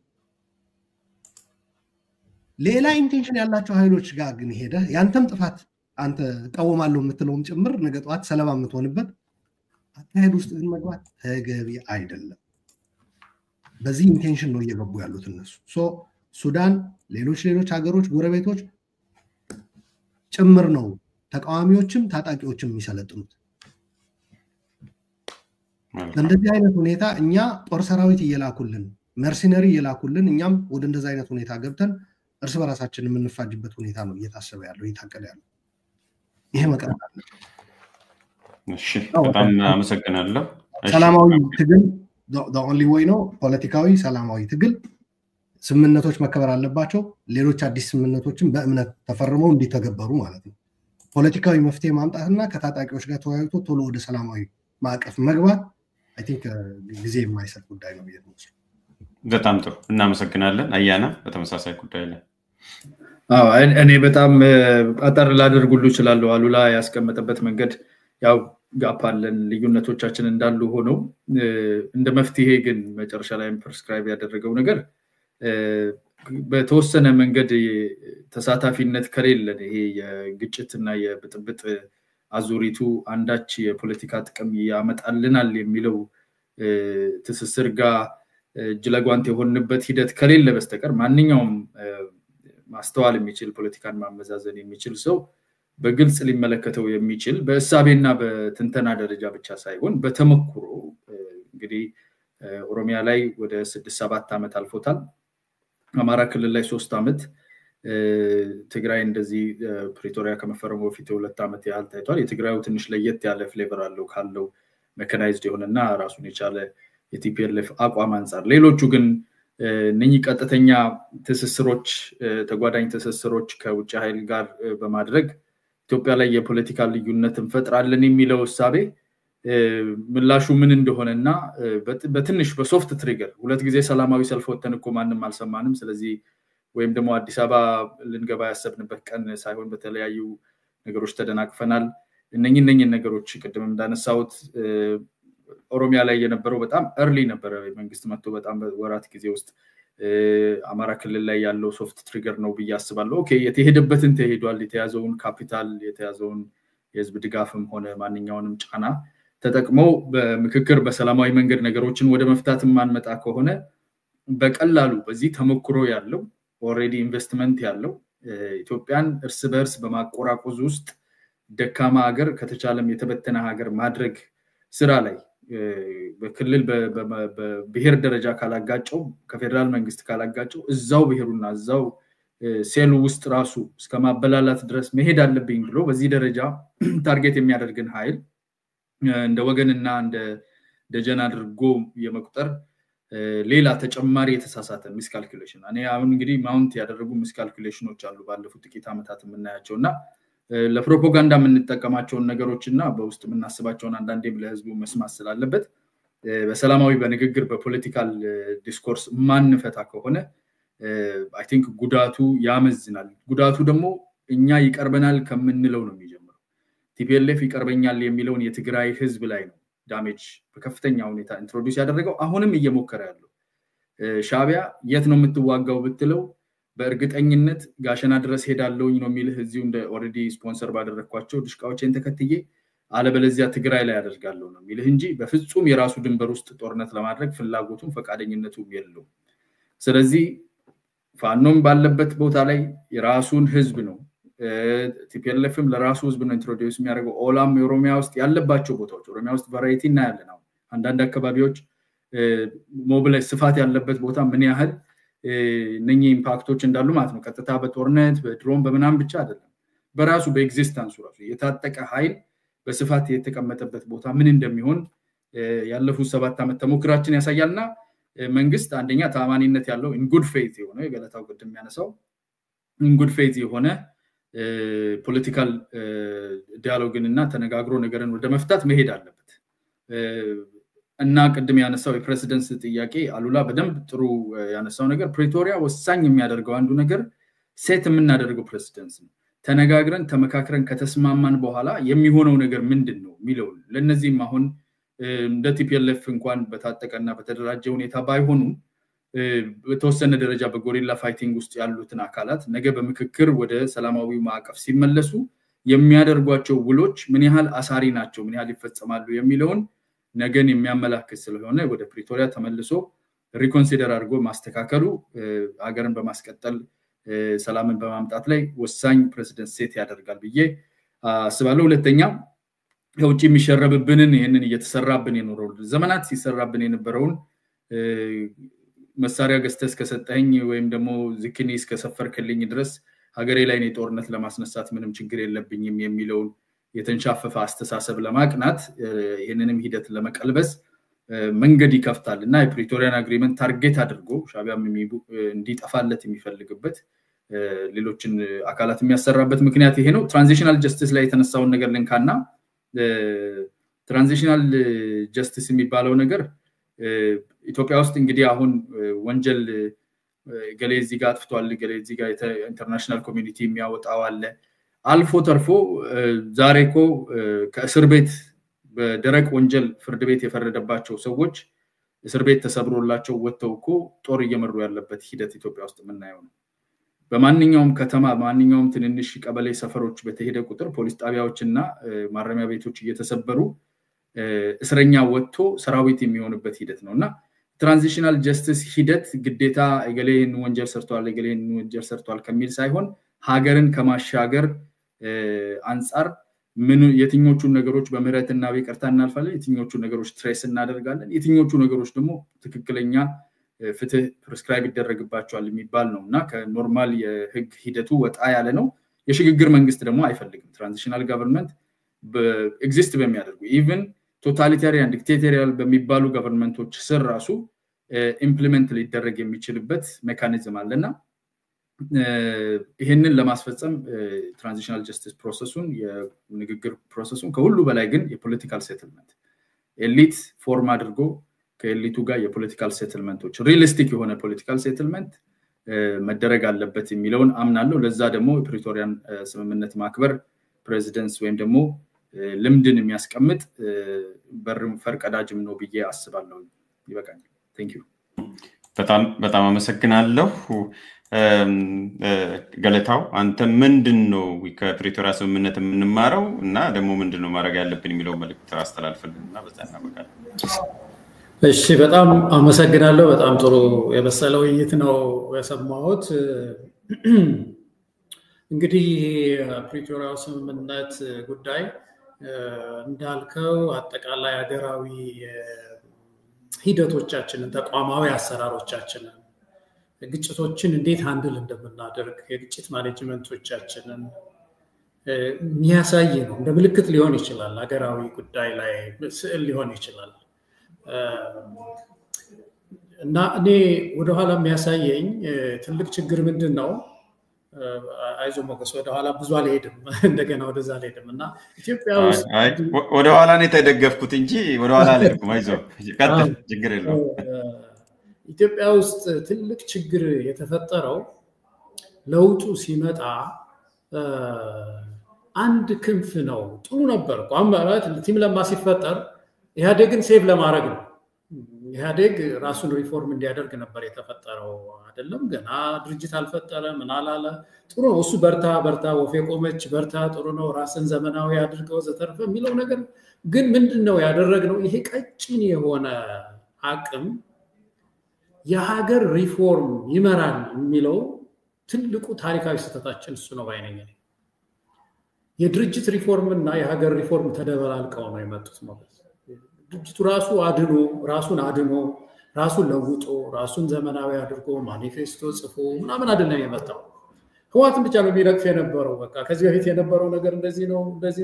ሌላ ኢንቴንሽን ያላቸው ኃይሎች ጋር ግን ሄደ ያንተም ጥፋት አንተ ቀወማለሁ የምትለውም ጭምር ነገ ጧት ሰለባ የምትሆንበት አካሄድ ውስጥ ግን መግባት ተገቢ አይደለም በዚህ ኢንቴንሽን ነው እየገቡ ያሉት እነሱ ሱዳን ሌሎች ሀገሮች ጎረቤቶች ጭምር ነው ተቃዋሚዎችም ታጣቂዎችም የሚሰለጥኑት እንደዚህ አይነት ሁኔታ እኛ ጦር ሰራዊት እየላኩልን መርሲነሪ እየላኩልን እኛም ወደ እንደዚህ አይነት ሁኔታ ገብተን እርስ በራሳችን የምንፋጅበት ሁኔታ ነው እየታሰበ ያለው እየታቀደ ያለው ይሄ መቀጠል አለ እሺ በጣም አመሰግናለሁ ሰላማዊ ትግል the only way ነው ፖለቲካዊ ሰላማዊ ትግል ስምምነቶች መከበር አለባቸው ሌሎች አዲስ ስምምነቶችን በእምነት ተፈርመው እንዲተገበሩ ማለት ነው ፖለቲካዊ መፍትሄ ማምጣትና ከታጣቂዎች ጋር ተወያይቶ ቶሎ ወደ ሰላማዊ ማዕቀፍ መግባት I think ጊዜ የማይሰጥ ጉዳይ ነው ብዬ ነው በጣም ጥሩ እናመሰግናለን አያና በተመሳሳይ ጉዳይ ላይ እኔ በጣም አጠር ላደርጉሉ ይችላል አሉላ ያስቀመጠበት መንገድ ያው ጋፓለን ልዩነቶቻችን እንዳሉ ሆኖ እንደ መፍትሄ ግን መጨረሻ ላይ ፕሪስክራይብ ያደረገው ነገር በተወሰነ መንገድ ተሳታፊነት ከሌለን ይሄ የግጭትና የብጥብጥ አዙሪቱ አንዳች የፖለቲካ ጥቅም ያመጣልናል የሚለው ትስስር ጋር ጅለጓንት የሆንበት ሂደት ከሌለ በስተቀር ማንኛውም ማስተዋል የሚችል ፖለቲካን ማመዛዘን የሚችል ሰው በግልጽ ሊመለከተው የሚችል በእሳቤና በትንተና ደረጃ ብቻ ሳይሆን በተመክሮ እንግዲህ ኦሮሚያ ላይ ወደ 6-7 ዓመት አልፎታል አማራ ክልል ላይ 3 ዓመት ትግራይ እንደዚህ ፕሪቶሪያ ከመፈረሙ በፊት 2 ዓመት ያህል ታይቷል የትግራዩ ትንሽ ለየት ያለ ፍሌቨር አለው ካለው ሜካናይዝድ የሆነና ራሱን የቻለ የቲፒኤልኤፍ አቋም አንፃር ሌሎቹ ግን እነኚህ ቀጥተኛ ትስስሮች ተጓዳኝ ትስስሮች ከውጭ ኃይል ጋር በማድረግ ኢትዮጵያ ላይ የፖለቲካ ልዩነት እንፈጥራለን የሚለው ሐሳቤ ምላሹ ምን እንደሆነና በትንሽ በሶፍት ትሪገር ሁለት ጊዜ ሰላማዊ ሰልፍ ወጥተን እኮ ማንንም አልሰማንም ስለዚህ ወይም ደግሞ አዲስ አበባ ልንገባ ያሰብንበት ቀን ሳይሆን በተለያዩ ነገሮች ተደናቅፈናል እነኚህ ነገሮች ቅድም እንዳነሳውት ኦሮሚያ ላይ የነበረው በጣም early ነበር መንግስት መጥቶ በጣም ወራት ጊዜ ውስጥ አማራ ክልል ላይ ያለው ሶፍት ትሪገር ነው በያስባለሁ ኦኬ የተሄደበትን ተሄዷል የተያዘውን ካፒታል የተያዘውን የህዝብ ድጋፍም ሆነ ማንኛውንም ጫና ተጠቅመው በምክክር በሰላማዊ መንገድ ነገሮችን ወደ መፍታት ማንመጣ ከሆነ በቀላሉ በዚህ ተመክሮ ያለው ኦሬዲ ኢንቨስትመንት ያለው ኢትዮጵያን እርስ በርስ በማቆራቆዝ ውስጥ ደካማ ሀገር ከተቻለም የተበተነ ሀገር ማድረግ ስራ ላይ በክልል በብሔር ደረጃ ካላጋጨው ከፌደራል መንግስት ካላጋጨው እዛው ብሔሩና እዛው ሴሉ ውስጥ ራሱ እስከማበላላት ድረስ መሄድ አለብኝ ብሎ በዚህ ደረጃ ታርጌት የሚያደርግን ኃይል እንደ ወገንና እንደ ደጀን አድርጎ የመቁጠር ሌላ ተጨማሪ የተሳሳተ ሚስካልኩሌሽን እኔ አሁን እንግዲህ ማውንት ያደረጉ ሚስካልኩሌሽኖች አሉ ባለፉት ጥቂት አመታት የምናያቸውና ለፕሮፓጋንዳ የምንጠቀማቸው ነገሮችና በውስጥ የምናስባቸው አንዳንዴም ለህዝቡ መስማት ስላለበት በሰላማዊ በንግግር በፖለቲካል ዲስኮርስ ማንፈታ ከሆነ I think ጉዳቱ ያመዝናል ጉዳቱ ደግሞ እኛ ይቀርበናል ከምንለው ነው የሚጀምረው TPLF ይቀርበኛል የሚለውን የትግራይ ህዝብ ላይ ነው ዳሜጅ በከፍተኛ ሁኔታ ኢንትሮዲዩስ ያደረገው አሁንም እየሞከረ ያለው ሻቢያ የት ነው የምትዋጋው ብትለው በእርግጠኝነት ጋሸና ድረስ ሄዳለውኝ ነው የሚልህ እዚሁ እንደ ኦሬዲ ስፖንሰር ባደረኳቸው ድሽቃዎችን ተከትዬ አለበለዚያ ትግራይ ላይ ያደርጋለሁ ነው የሚልህ እንጂ በፍጹም የራሱ ድንበር ውስጥ ጦርነት ለማድረግ ፍላጎቱም ፈቃደኝነቱም የለውም ስለዚህ ፋኖም ባለበት ቦታ ላይ የራሱን ህዝብ ነው TPLFም ለራሱ ህዝብ ነው ኢንትሮዲዩስ የሚያደርገው ኦላም ኦሮሚያ ውስጥ ያለባቸው ቦታዎች ኦሮሚያ ውስጥ ቫራይቲ እና ያለ ነው አንዳንድ አካባቢዎች ሞቢላይዝ ስፋት ያለበት ቦታ ምን ያህል ነኚህ ኢምፓክቶች እንዳሉ ማለት ነው ቀጥታ በጦርነት በድሮን በመናም ብቻ አይደለም በራሱ በኤግዚስተንሱ ራሱ የታጠቀ ኃይል በስፋት የተቀመጠበት ቦታ ምን እንደሚሆን ያለፉት 7 አመት ተሞክራችን ያሳያልና መንግስት አንደኛ ታማኒነት ያለው in good faith የሆነ የገለታው ቅድም ያነሳው in good faith የሆነ ፖለቲካል ዲያሎግንና ተነጋግሮ ነገርን ወደ መፍታት መሄድ አለበት እና ቅድም ያነሳው የፕሬሲደንስ ጥያቄ አሉላ በደንብ ጥሩ ያነሳው ነገር ፕሪቶሪያ ወሳኝ የሚያደርገው አንዱ ነገር ሴት የምናደርገው ፕሬሲደንስ ነው ተነጋግረን ተመካክረን ከተስማማን በኋላ የሚሆነው ነገር ምንድነው ሚለው ለነዚህም አሁን እንደ TPLF እንኳን በታጠቀና በተደራጀ ሁኔታ ባይሆኑ በተወሰነ ደረጃ በጎሪላ ፋይቲንግ ውስጥ ያሉትን አካላት ነገ በመክክር ወደ ሰላማዊ ማዕቀፍ ሲመለሱ የሚያደርጓቸው ውሎች ምን ያህል አሳሪ ናቸው ምን ያህል ይፈጸማሉ የሚለውን ነገን የሚያመላክት ስለሆነ ወደ ፕሪቶሪያ ተመልሶ ሪኮንሲደር አድርጎ ማስተካከሉ ሀገርን በማስቀጠል ሰላምን በማምጣት ላይ ወሳኝ ፕሬሲደንት ሴት ያደርጋል ብዬ አስባለሁ ሁለተኛ የውጪ የሚሸረብብንን ይሄንን እየተሰራብን የኖረው ዘመናት ሲሰራብን የነበረውን መሳሪያ ገዝተስ ከሰጠኝ ወይም ደግሞ ዝክኒስ ከሰፈርክልኝ ድረስ ሀገሬ ላይ ነው ጦርነት ለማስነሳት ምንም ችግር የለብኝም የሚለውን የተንሻፈፈ አስተሳሰብ ለማቅናት ይሄንንም ሂደት ለመቀልበስ መንገድ ይከፍታልና የፕሪቶሪያን አግሪመንት ታርጌት አድርጎ ሻቢያም እንዲጠፋለት የሚፈልግበት ሌሎችን አካላት የሚያሰራበት ምክንያት ይሄ ነው ትራንዚሽናል ጀስቲስ ላይ የተነሳውን ነገር ለንካና ትራንዚሽናል ጀስቲስ የሚባለው ነገር ኢትዮጵያ ውስጥ እንግዲህ አሁን ወንጀል ገሌዚ ጋር አጥፍቷል ገሌዚ ጋር ኢንተርናሽናል ኮሚኒቲ የሚያወጣው አለ አልፎ ተርፎ ዛሬኮ ከእስር ቤት በደረቅ ወንጀል ፍርድ ቤት የፈረደባቸው ሰዎች እስር ቤት ተሰብሮላቸው ወጥተውኮ ጦር እየመሩ ያለበት ሂደት ኢትዮጵያ ውስጥ ምናየው ነው በማንኛውም ከተማ ማንኛውም ትንንሽ ቀበሌ ሰፈሮች በተሄደ ቁጥር ፖሊስ ጣቢያዎችና ማረሚያ ቤቶች እየተሰበሩ እስረኛ ወጥቶ ሰራዊት የሚሆንበት ሂደት ነውና ትራንዚሽናል ጀስቲስ ሂደት ግዴታ እገሌን ወንጀል ሰርቷል እገሌን ወንጀል ሰርቷል ከሚል ሳይሆን ሀገርን ከማሻገር አንፃር ምን የትኞቹ ነገሮች በምህረትና በይቅርታ እናልፋለን የትኞቹ ነገሮች ትሬስ እናደርጋለን የትኞቹ ነገሮች ደግሞ ትክክለኛ ፍትህ ፕሪስክራይብ ይደረግባቸዋል የሚባል ነውና ከኖርማል የህግ ሂደቱ ወጣ ያለ ነው የሽግግር መንግስት ደግሞ አይፈልግም ትራንዚሽናል ገቨርንመንት በኤግዚስት በሚያደርጉ ኢቭን ቶታሊታሪያን ዲክቴቶሪያል በሚባሉ ገቨርንመንቶች ስር ራሱ ኢምፕሊመንት ሊደረግ የሚችልበት ሜካኒዝም አለና ይሄንን ለማስፈጸም ትራንዚሽናል ጀስቲስ ፕሮሰሱን የንግግር ፕሮሰሱን ከሁሉ በላይ ግን የፖለቲካል ሴትልመንት ኤሊት ፎርም አድርጎ ከኤሊቱ ጋር የፖለቲካል ሴትልመንቶች ሪalistic የሆነ ፖለቲካል ሴትልመንት መደረግ አለበት የሚለውን አምናለሁ ለዛ ደግሞ ፕሪቶሪያን ስምምነት ማክበር ፕሬዚደንስ ወይም ደግሞ ልምድን የሚያስቀምጥ በርም ፈርቀዳጅም ነው ብዬ አስባለሁ ይበቃኛል thank you በጣም አመሰግናለሁ ገለታው አንተ ምንድነው ከፕሪቶሪያ ስምምነት የምንማረው እና ደግሞ ምንድነው ማድረግ ያለብን የሚለው መልእክት አስተላልፈልልና በዛና በቃ እሺ በጣም አመሰግናለሁ በጣም ጥሩ የበሰለው ውይይት ነው የሰማሁት እንግዲህ ፕሪቶሪያ ስምምነት ጉዳይ እንዳልከው አጠቃላይ ሀገራዊ ሂደቶቻችንን ተቋማዊ አሰራሮቻችንን ግጭቶችን እንዴት ሃንድል እንደምናደርግ የግጭት ማኔጅመንቶቻችንን የሚያሳይ ነው። እንደ ምልክት ሊሆን ይችላል፣ ሀገራዊ ጉዳይ ላይ ስዕል ሊሆን ይችላል። እና እኔ ወደኋላ የሚያሳየኝ ትልቅ ችግር ምንድን ነው? አይዞ ሞገስ ወደኋላ ብዙ አልሄድም፣ እንደገና ወደዛ አልሄድም። እና ኢትዮጵያ ውስጥ ወደኋላ ነው የተደገፍኩት እንጂ ወደኋላ አልሄድኩም። አይዞ ቀጥል፣ ችግር የለውም። ኢትዮጵያ ውስጥ ትልቅ ችግር የተፈጠረው ለውጡ ሲመጣ አንድ ክንፍ ነው። ጥሩ ነበር እኮ ማለት ቲም ለማ ሲፈጠር ኢህአዴግን ሴቭ ለማድረግ ነው። ኢህአዴግ ራሱን ሪፎርም እንዲያደርግ ነበር የተፈጠረው አይደለም። ገና ድርጅት አልፈጠረ ምን አላለ። ጥሩ ነው እሱ በርታ ወፌ ቆመች በርታ ጥሩ ነው ራስን ዘመናዊ አድርገው ዘተርፈ የሚለው ነገር ግን ምንድነው ያደረግነው? ይሄ ቀጭን የሆነ አቅም የሀገር ሪፎርም ይመራል የሚለው ትልቁ ታሪካዊ ስህተታችን እሱ ነው ባይነኝ። የድርጅት ሪፎርም እና የሀገር ሪፎርም ተደበላልቀው ነው የመጡት ማለት ድርጅቱ ራሱን አድኖ ራሱን ለውጦ ራሱን ዘመናዊ አድርጎ ማኒፌስቶ ጽፎ ምናምን አይደለም የመጣው። ህወሓትን ብቻ ነው የሚረግፍ የነበረው። በቃ ከዚህ በፊት የነበረው ነገር እንደዚህ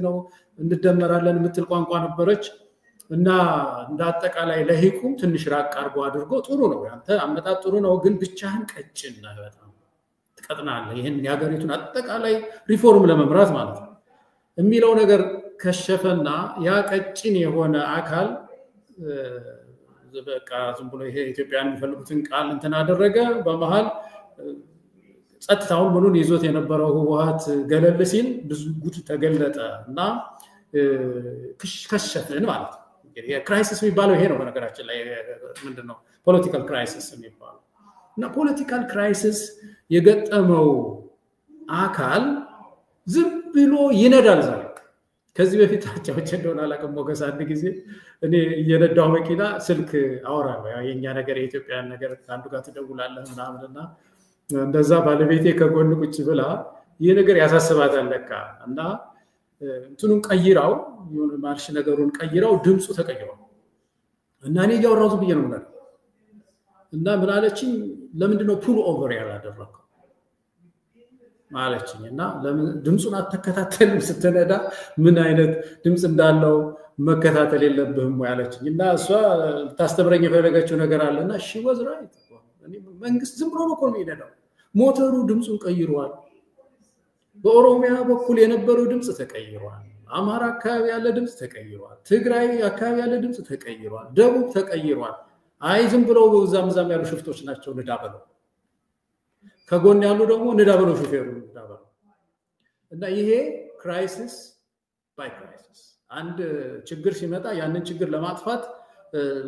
ነው እንደመራለን የምትል ቋንቋ ነበረች እና እንደ አጠቃላይ ለሂቁም ትንሽ ራቅ አድርጎ አድርጎ ጥሩ ነው ያንተ አመጣጥ ጥሩ ነው፣ ግን ብቻህን ቀጭን ነህ፣ በጣም ትቀጥናለህ። ይሄን የሀገሪቱን አጠቃላይ ሪፎርም ለመምራት ማለት ነው የሚለው ነገር ከሸፈና ያ ቀጭን የሆነ አካል በቃ ዝም ብሎ ይሄ ኢትዮጵያን የሚፈልጉትን ቃል እንትን አደረገ። በመሃል ጸጥታውን ምኑን ይዞት የነበረው ህወሓት ገለል ሲል ብዙ ጉድ ተገለጠ እና ከሸፈን ማለት ነው። የክራይሲስ የሚባለው ይሄ ነው። በነገራችን ላይ ምንድነው ፖለቲካል ክራይሲስ የሚባለው? እና ፖለቲካል ክራይሲስ የገጠመው አካል ዝም ብሎ ይነዳል። ዛሬ ከዚህ በፊት ታጫዎች እንደሆነ አላውቅም። ሞገስ አንድ ጊዜ እኔ እየነዳው መኪና ስልክ አወራለሁ። ያው የኛ ነገር የኢትዮጵያን ነገር አንዱ ጋር ትደውላለህ ምናምንና እንደዛ ባለቤቴ ከጎን ቁጭ ብላ ይሄ ነገር ያሳስባታል ለካ እና እንትኑን ቀይራው የሆነ ማርሽ ነገሩን ቀይራው ድምፁ ተቀይሯል እና እኔ እያወራሁ ብዬ ነው ማለት እና ምን አለችኝ? ለምንድን ነው ፑል ኦቨር ያላደረከው ማለችኝ። እና ለምን ድምፁን አትከታተልም ስትነዳ ምን አይነት ድምፅ እንዳለው መከታተል የለብህም ያለችኝ። እና እሷ ታስተምረኝ የፈለገችው ነገር አለና ሺ ወዝ ራይት። መንግስት ዝም ብሎ ነው እኮ የሚነዳው። ሞተሩ ድምፁን ቀይሯል። በኦሮሚያ በኩል የነበረው ድምፅ ተቀይሯል። አማራ አካባቢ ያለ ድምፅ ተቀይሯል። ትግራይ አካባቢ ያለ ድምፅ ተቀይሯል። ደቡብ ተቀይሯል። አይ ዝም ብለው ዛም ያሉ ሽፍቶች ናቸው ንዳ በለው፣ ከጎን ያሉ ደግሞ ንዳ በለው ሹፌሩ ንዳ በለው። እና ይሄ ክራይሲስ ባይ ክራይሲስ አንድ ችግር ሲመጣ ያንን ችግር ለማጥፋት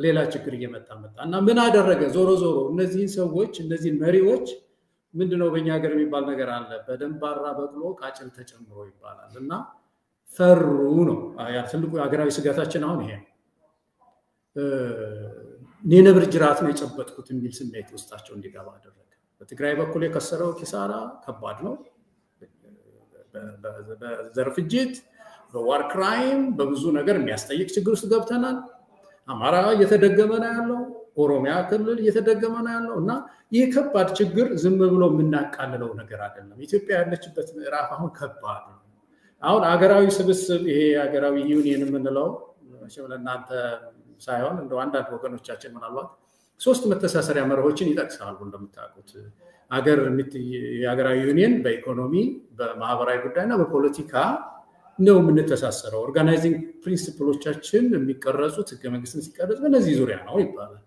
ሌላ ችግር እየመጣ መጣ እና ምን አደረገ? ዞሮ እነዚህን ሰዎች እነዚህን መሪዎች ምንድነው በእኛ ሀገር የሚባል ነገር አለ፣ በደንባራ በቅሎ ቃጭል ተጨምሮ ይባላል። እና ፈሩ ነው ያ ትልቁ ሀገራዊ ስጋታችን አሁን ይሄ ነው። የነብር ጅራት ነው የጨበጥኩት የሚል ስሜት ውስጣቸው እንዲገባ አደረገ። በትግራይ በኩል የከሰረው ኪሳራ ከባድ ነው። በዘር ፍጅት፣ በዋር ክራይም፣ በብዙ ነገር የሚያስጠይቅ ችግር ውስጥ ገብተናል። አማራ እየተደገመ ነው ያለው፣ ኦሮሚያ ክልል እየተደገመ ነው ያለው እና ይህ ከባድ ችግር ዝም ብሎ የምናቃልለው ነገር አይደለም። ኢትዮጵያ ያለችበት ምዕራፍ አሁን ከባድ ነው። አሁን ሀገራዊ ስብስብ ይሄ ሀገራዊ ዩኒየን የምንለው ለእናንተ ሳይሆን እንደው አንዳንድ ወገኖቻችን ምናልባት ሶስት መተሳሰሪያ መርሆችን ይጠቅሳሉ። እንደምታውቁት የሀገራዊ ዩኒየን በኢኮኖሚ በማህበራዊ ጉዳይና በፖለቲካ ነው የምንተሳሰረው። ኦርጋናይዚንግ ፕሪንሲፕሎቻችን የሚቀረጹት ህገ መንግስትን ሲቀረጽ በእነዚህ ዙሪያ ነው ይባላል።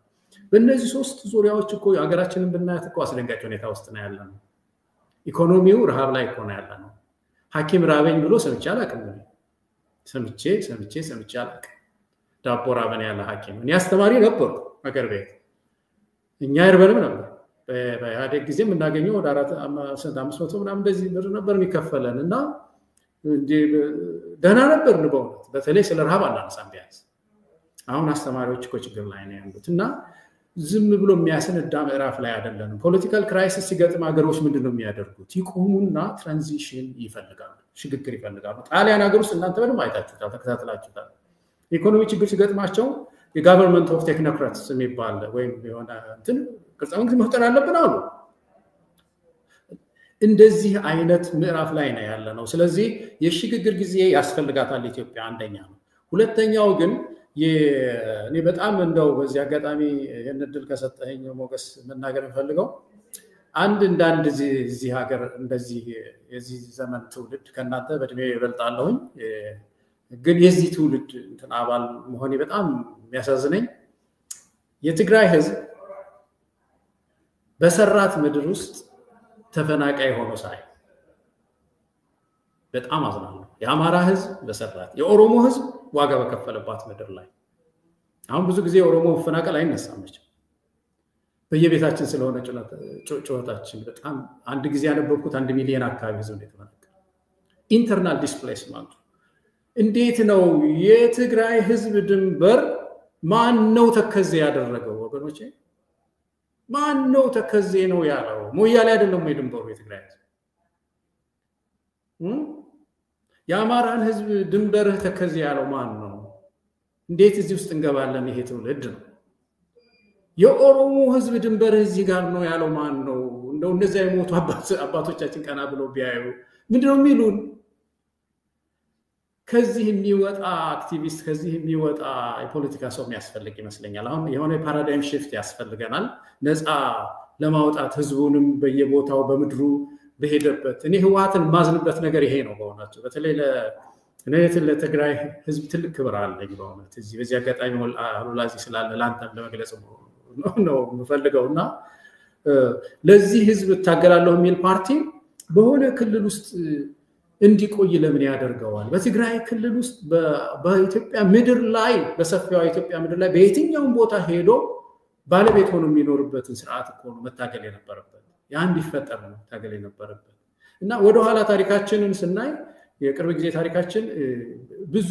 በእነዚህ ሶስት ዙሪያዎች እኮ ሀገራችንን ብናያት እኮ አስደንጋጭ ሁኔታ ውስጥ ነው ያለነው። ኢኮኖሚው ረሃብ ላይ እኮ ነው ያለነው። ሐኪም ራበኝ ብሎ ሰምቼ አላውቅም። ሰምቼ አላውቅም። ዳቦ ራበን ያለ ሐኪም እኔ አስተማሪ ነበርኩ ሀገር ቤት። እኛ ይርበንም ነበር። በኢህአዴግ ጊዜ የምናገኘው ወደ 500 ምናምን እንደዚህ ብር ነበር የሚከፈለን እና ደህና ነበር በእውነት። በተለይ ስለ ረሃብ አናነሳም ቢያንስ። አሁን አስተማሪዎች እኮ ችግር ላይ ነው ያሉት እና ዝም ብሎ የሚያስነዳ ምዕራፍ ላይ አይደለንም። ፖለቲካል ክራይሲስ ሲገጥም ሀገሮች ምንድነው የሚያደርጉት? ይቆሙና ትራንዚሽን ይፈልጋሉ፣ ሽግግር ይፈልጋሉ። ጣሊያን ሀገር ውስጥ እናንተ በደንብ አይታችሁታል፣ ተከታትላችሁታል። ኢኮኖሚ ችግር ሲገጥማቸው የጋቨርንመንት ኦፍ ቴክኖክራትስ የሚባል ወይም የሆነ እንትን ቅርጸ መንግስት መፍጠር አለብን አሉ። እንደዚህ አይነት ምዕራፍ ላይ ነው ያለ ነው። ስለዚህ የሽግግር ጊዜ ያስፈልጋታል ኢትዮጵያ አንደኛ ነው። ሁለተኛው ግን እኔ በጣም እንደው በዚህ አጋጣሚ ይሄን እድል ከሰጠኝ ሞገስ መናገር እንፈልገው አንድ እዚህ ሀገር እንደዚህ የዚህ ዘመን ትውልድ ከናንተ በእድሜ ይበልጣለሁኝ ግን የዚህ ትውልድ እንትን አባል መሆኔ በጣም የሚያሳዝነኝ የትግራይ ህዝብ በሰራት ምድር ውስጥ ተፈናቃይ ሆኖ ሳይ በጣም አዝናለሁ። የአማራ ህዝብ በሰራት የኦሮሞ ህዝብ ዋጋ በከፈለባት ምድር ላይ አሁን ብዙ ጊዜ ኦሮሞ መፈናቀል አይነሳም እንጂ በየቤታችን ስለሆነ ጩኸታችን በጣም አንድ ጊዜ ያነበብኩት 1 ሚሊዮን አካባቢ ህዝብ እንደተፈናቀለ ኢንተርናል ዲስፕሌስመንት እንዴት ነው የትግራይ ህዝብ ድንበር ማን ነው ተከዜ ያደረገው ወገኖቼ? ማን ነው ተከዜ ነው ያለው? ሞያሌ አይደለም የድንበሩ የትግራይ ህዝብ የአማራን ህዝብ ድንበር ተከዜ ያለው ማን ነው? እንዴት እዚህ ውስጥ እንገባለን? ይሄ ትውልድ ነው። የኦሮሞ ህዝብ ድንበር እዚህ ጋር ነው ያለው ማን ነው? እንደው እንደዚያ የሞቱ አባቶቻችን ቀና ብለው ቢያዩ ምንድነው የሚሉን? ከዚህ የሚወጣ አክቲቪስት ከዚህ የሚወጣ የፖለቲካ ሰው የሚያስፈልግ ይመስለኛል። አሁን የሆነ ፓራዳይም ሽፍት ያስፈልገናል። ነፃ ለማውጣት ህዝቡንም በየቦታው በምድሩ በሄደበት እኔ ህወሓትን ማዝንበት ነገር ይሄ ነው በእውነቱ። በተለይ ለትግራይ ህዝብ ትልቅ ክብር አለኝ በእውነት በዚህ አጋጣሚ አሉላዚ ስላለ ላንተም ለመግለጽ ነው የምፈልገውና ለዚህ ህዝብ እታገላለሁ የሚል ፓርቲ በሆነ ክልል ውስጥ እንዲቆይ ለምን ያደርገዋል? በትግራይ ክልል ውስጥ በኢትዮጵያ ምድር ላይ በሰፊው ኢትዮጵያ ምድር ላይ በየትኛውም ቦታ ሄዶ ባለቤት ሆኖ የሚኖርበትን ስርዓት እኮ ነው መታገል የነበረበት። ያን እንዲፈጠር ነው መታገል የነበረበት እና ወደ ኋላ ታሪካችንን ስናይ የቅርብ ጊዜ ታሪካችን ብዙ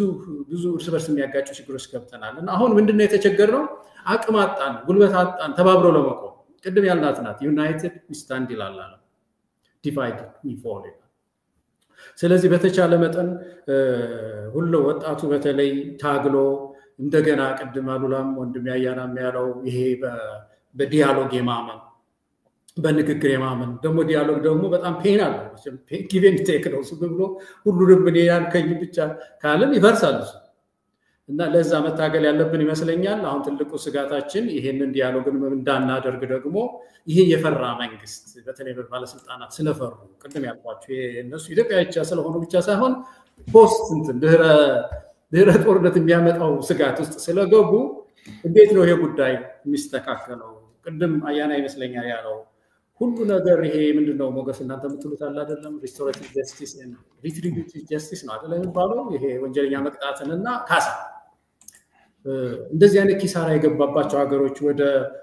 እርስ በርስ የሚያጋጩ ችግሮች ገብተናል እና አሁን ምንድነው የተቸገርነው? አቅም አጣን፣ ጉልበት አጣን ተባብሮ ለመቆም። ቅድም ያልናት ናት ዩናይትድ ዊ ስታንድ ይላል፣ ዲቫይድድ ዊ ፎል። ስለዚህ በተቻለ መጠን ሁሉ ወጣቱ በተለይ ታግሎ እንደገና ቅድም አሉላም ወንድም ያያናም ያለው ይሄ በዲያሎግ የማመን በንግግር የማመን ደግሞ ዲያሎግ ደግሞ በጣም ፔን አለው። ጊቭ ኤንድ ቴክ ነው። ዝም ብሎ ሁሉንም እኔ ያልከኝ ብቻ ካለን ይፈርሳል እና ለዛ መታገል ያለብን ይመስለኛል። አሁን ትልቁ ስጋታችን ይሄንን ዲያሎግን እንዳናደርግ ደግሞ ይሄ የፈራ መንግስት በተለይ ባለስልጣናት ስለፈሩ ቅድም ያልኳችሁ እነሱ ኢትዮጵያ ብቻ ስለሆኑ ብቻ ሳይሆን ፖስት እንትን ድህረ ጦርነት የሚያመጣው ስጋት ውስጥ ስለገቡ እንዴት ነው ይሄ ጉዳይ የሚስተካከለው? ቅድም አያና ይመስለኛል ያለው ሁሉ ነገር ይሄ ምንድነው ሞገስ እናንተ የምትሉት አለ አይደለም? ሪስቶሬቲቭ ጀስቲስ እና ሪትሪቢዩቲቭ ጀስቲስ ነው አይደለም የሚባለው? ይሄ ወንጀለኛ መቅጣትንና ካሳ እንደዚህ አይነት ኪሳራ የገባባቸው ሀገሮች ወደ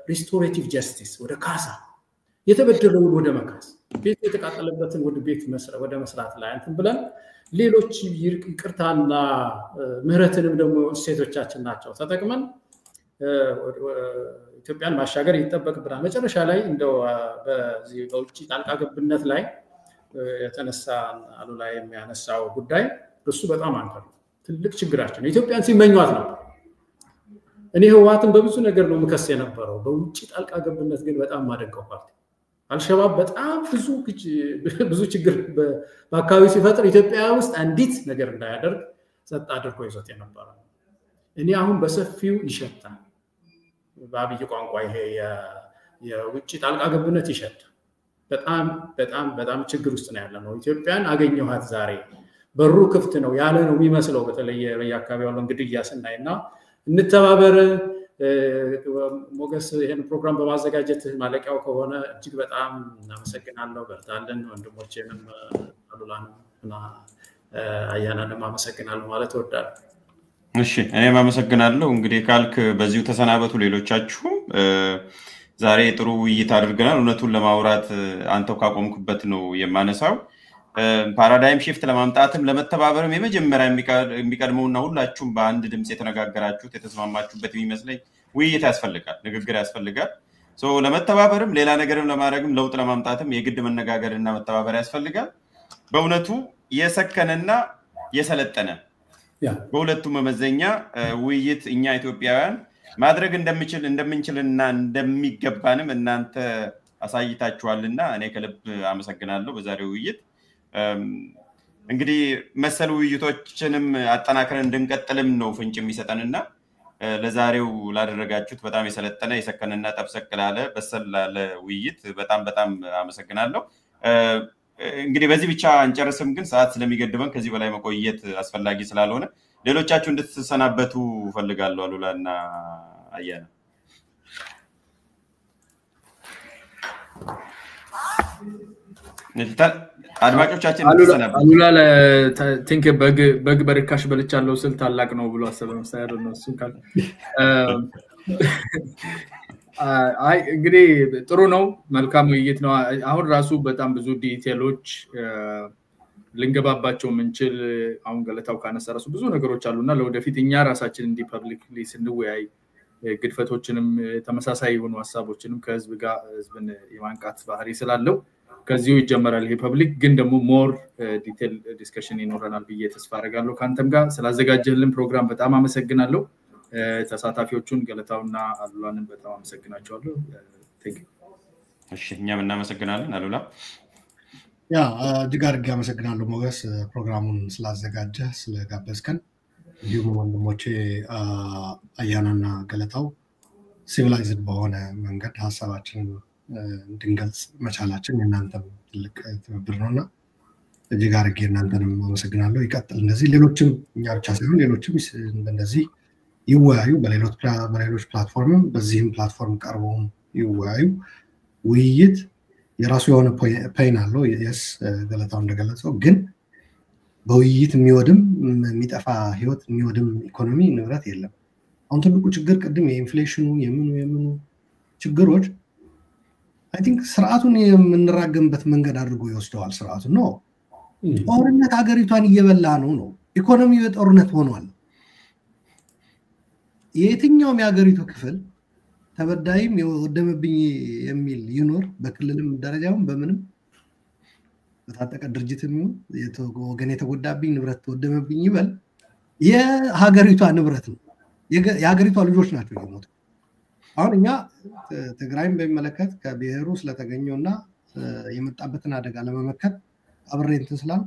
ሪስቶሬቲቭ ጀስቲስ ወደ ካሳ የተበደለውን ወደ መካስ ቤት የተቃጠለበትን ወደ ቤት ወደ መስራት ላይ እንትን ብለን ሌሎች ይቅርታና ምህረትንም ደግሞ እሴቶቻችን ናቸው ተጠቅመን ኢትዮጵያን ማሻገር ይተበቅብናል። መጨረሻ ላይ እንደው በዚህ በውጭ ጣልቃ ገብነት ላይ የተነሳ አሉላ የሚያነሳው ጉዳይ እሱ በጣም አንከር ትልቅ ችግራችን ነው። ኢትዮጵያን ሲመኟት ነው። እኔ ህወሓትን በብዙ ነገር ነው ምከስ የነበረው፣ በውጭ ጣልቃ ገብነት ግን በጣም ማደንቀው ፓርቲ አልሸባብ በጣም ብዙ ችግር በአካባቢው ሲፈጥር ኢትዮጵያ ውስጥ አንዲት ነገር እንዳያደርግ ጸጥ አድርጎ ይዞት የነበረ እኔ አሁን በሰፊው ይሸታል። በአብይ ቋንቋ ይሄ የውጭ ጣልቃ ገብነት ይሸታል። በጣም ችግር ውስጥ ነው ያለነው። ኢትዮጵያን አገኘኋት ዛሬ በሩ ክፍት ነው ያለ ነው የሚመስለው። በተለይ በየአካባቢው ያለው እንግዲህ ያስናይና እንተባበር። ሞገስ ይሄን ፕሮግራም በማዘጋጀት ማለቂያው ከሆነ እጅግ በጣም እናመሰግናለሁ። በርታለን። ወንድሞቼንም አሉላንና አያናንም አመሰግናለሁ ማለት እወዳለሁ። እሺ እኔም አመሰግናለሁ። እንግዲህ ካልክ በዚሁ ተሰናበቱ። ሌሎቻችሁም ዛሬ ጥሩ ውይይት አድርገናል። እውነቱን ለማውራት አንተው ካቆምኩበት ነው የማነሳው። ፓራዳይም ሽፍት ለማምጣትም ለመተባበርም የመጀመሪያ የሚቀድመውና ሁላችሁም በአንድ ድምጽ የተነጋገራችሁት የተስማማችሁበት የሚመስለኝ ውይይት ያስፈልጋል፣ ንግግር ያስፈልጋል። ለመተባበርም ሌላ ነገርም ለማድረግም ለውጥ ለማምጣትም የግድ መነጋገርና መተባበር ያስፈልጋል። በእውነቱ የሰከነና የሰለጠነ በሁለቱም መመዘኛ ውይይት እኛ ኢትዮጵያውያን ማድረግ እንደምንችልና እንደሚገባንም እናንተ አሳይታችኋልና እኔ ከልብ አመሰግናለሁ በዛሬው ውይይት። እንግዲህ መሰል ውይይቶችንም አጠናክረን እንድንቀጥልም ነው ፍንጭ የሚሰጠንና ለዛሬው ላደረጋችሁት በጣም የሰለጠነ የሰከነና ጠብሰቅ ላለ በሰል ላለ ውይይት በጣም አመሰግናለሁ። እንግዲህ በዚህ ብቻ አንጨርስም፣ ግን ሰዓት ስለሚገድበን ከዚህ በላይ መቆየት አስፈላጊ ስላልሆነ ሌሎቻችሁ እንድትሰናበቱ ፈልጋለሁ። አሉላና አያና አድማጮቻችን እንድትሰናበቱ። አሉላ ለቲንክ በግ በርካሽ በልቻለሁ ስል ታላቅ ነው ብሎ አሰበም ሳይር ነው እሱ ካል አይ እንግዲህ ጥሩ ነው፣ መልካም ውይይት ነው። አሁን ራሱ በጣም ብዙ ዲቴሎች ልንገባባቸው ምንችል አሁን ገለታው ካነሳ ራሱ ብዙ ነገሮች አሉና ለወደፊት እኛ ራሳችን እንዲ ፐብሊክሊ ስንወያይ ግድፈቶችንም ተመሳሳይ የሆኑ ሐሳቦችንም ከህዝብ ጋር ህዝብን የማንቃት ባህሪ ስላለው ከዚሁ ይጀምራል። ይሄ ፐብሊክ ግን ደግሞ ሞር ዲቴል ዲስከሽን ይኖረናል ብዬ ተስፋ አደርጋለሁ። ካንተም ጋር ስላዘጋጀህልን ፕሮግራም በጣም አመሰግናለሁ። ተሳታፊዎቹን ገለታውና አሉላንም በጣም አመሰግናቸዋለሁ። ቴንክ ዩ። እሺ እኛም እናመሰግናለን አሉላ። ያ እጅግ አድርጌ አመሰግናለሁ ሞገስ ፕሮግራሙን ስላዘጋጀህ ስለጋበዝከን። እንዲሁም ወንድሞቼ አያናና ገለታው ሲቪላይዝድ በሆነ መንገድ ሀሳባችንን እንድንገልጽ መቻላችን የእናንተም ትልቅ ትብብር ነውና እጅግ አድርጌ እናንተንም አመሰግናለሁ። ይቀጥል እንደዚህ ሌሎችም እኛ ብቻ ሳይሆን ሌሎችም እንደዚህ ይወያዩ፣ በሌሎች ፕላትፎርምም በዚህም ፕላትፎርም ቀርበው ይወያዩ። ውይይት የራሱ የሆነ ፔን አለው። የስ ገለታው እንደገለጸው ግን በውይይት የሚወድም የሚጠፋ ህይወት የሚወድም ኢኮኖሚ ንብረት የለም። አሁን ትልቁ ችግር ቅድም የኢንፍሌሽኑ የምኑ ችግሮች አይ ቲንክ ስርዓቱን የምንራገምበት መንገድ አድርጎ ይወስደዋል። ስርዓቱ ነው ጦርነት ሀገሪቷን እየበላ ነው። ኢኮኖሚው የጦርነት ሆኗል። የትኛውም የሀገሪቱ ክፍል ተበዳይም የወደመብኝ የሚል ይኖር በክልልም ደረጃውን በምንም በታጠቀ ድርጅትም ወገን የተጎዳብኝ ንብረት ተወደመብኝ ይበል የሀገሪቷ ንብረት ነው። የሀገሪቷ ልጆች ናቸው የሞቱ። አሁን እኛ ትግራይን በሚመለከት ከብሔሩ ስለተገኘውና የመጣበትን አደጋ ለመመከት አብሬ እንትን ስላል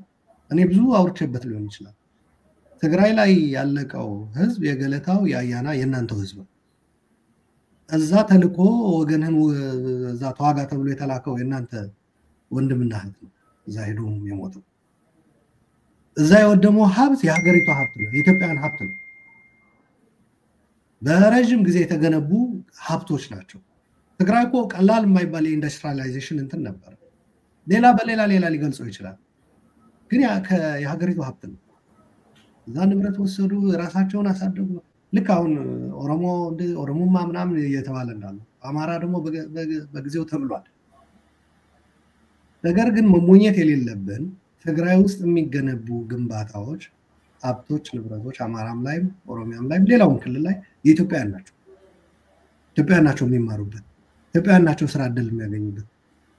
እኔ ብዙ አውርቼበት ሊሆን ይችላል። ትግራይ ላይ ያለቀው ህዝብ የገለታው ያያና የናንተው ህዝብ እዛ ተልቆ ወገንህን እዛ ተዋጋ ተብሎ የተላከው የናንተ ወንድምና እህት ነው። እዛ ሄዶ የሞተው እዛ የወደመው ሀብት የሀገሪቷ ሀብት ነው፣ የኢትዮጵያን ሀብት ነው። በረጅም ጊዜ የተገነቡ ሀብቶች ናቸው። ትግራይ እኮ ቀላል የማይባል የኢንዱስትሪያላይዜሽን እንትን ነበር። በሌላ ሊገልጸው ይችላል፣ ግን የሀገሪቱ ሀብት ነው። እዛ ንብረት ወሰዱ፣ ራሳቸውን አሳደጉ። ልክ አሁን ኦሮሞማ ምናምን እየተባለ እንዳሉ አማራ ደግሞ በጊዜው ተብሏል። ነገር ግን መሞኘት የሌለብን ትግራይ ውስጥ የሚገነቡ ግንባታዎች፣ ሀብቶች፣ ንብረቶች አማራም ላይም ኦሮሚያም ላይም ሌላውም ክልል ላይ የኢትዮጵያውያን ናቸው። ኢትዮጵያውያን ናቸው የሚማሩበት፣ ኢትዮጵያውያን ናቸው ስራ ዕድል የሚያገኙበት።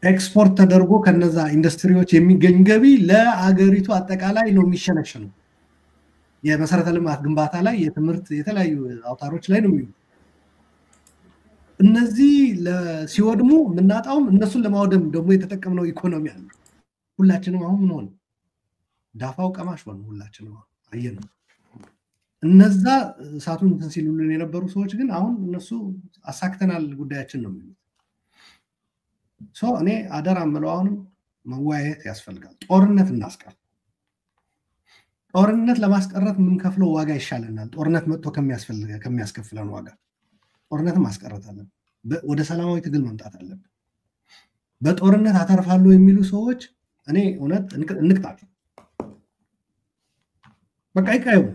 ኤክስፖርት ተደርጎ ከነዛ ኢንዱስትሪዎች የሚገኝ ገቢ ለአገሪቱ አጠቃላይ ነው የሚሸነሸነው። የመሰረተ ልማት ግንባታ ላይ፣ የትምህርት የተለያዩ አውታሮች ላይ ነው የሚውሉ። እነዚህ ሲወድሙ የምናጣውም እነሱን ለማውደም ደግሞ የተጠቀምነው ኢኮኖሚ አለ። ሁላችንም አሁን ምን ሆነ? ዳፋው ቀማሽ ሆነ። ሁላችንም አየነው። እነዛ እሳቱን እንትን ሲሉልን የነበሩ ሰዎች ግን አሁን እነሱ አሳክተናል ጉዳያችን ነው የሚሉት። እኔ አደራ የምለው አሁንም መወያየት ያስፈልጋል። ጦርነት እናስቀር። ጦርነት ለማስቀረት የምንከፍለው ዋጋ ይሻለናል። ጦርነት መጥቶ ከሚያስከፍለን ዋጋ ጦርነትን ማስቀረት አለብን። ወደ ሰላማዊ ትግል መምጣት አለብን። በጦርነት አተርፋለሁ የሚሉ ሰዎች እኔ እውነት እንቅጣቸው፣ በቃ ይቀየሙ።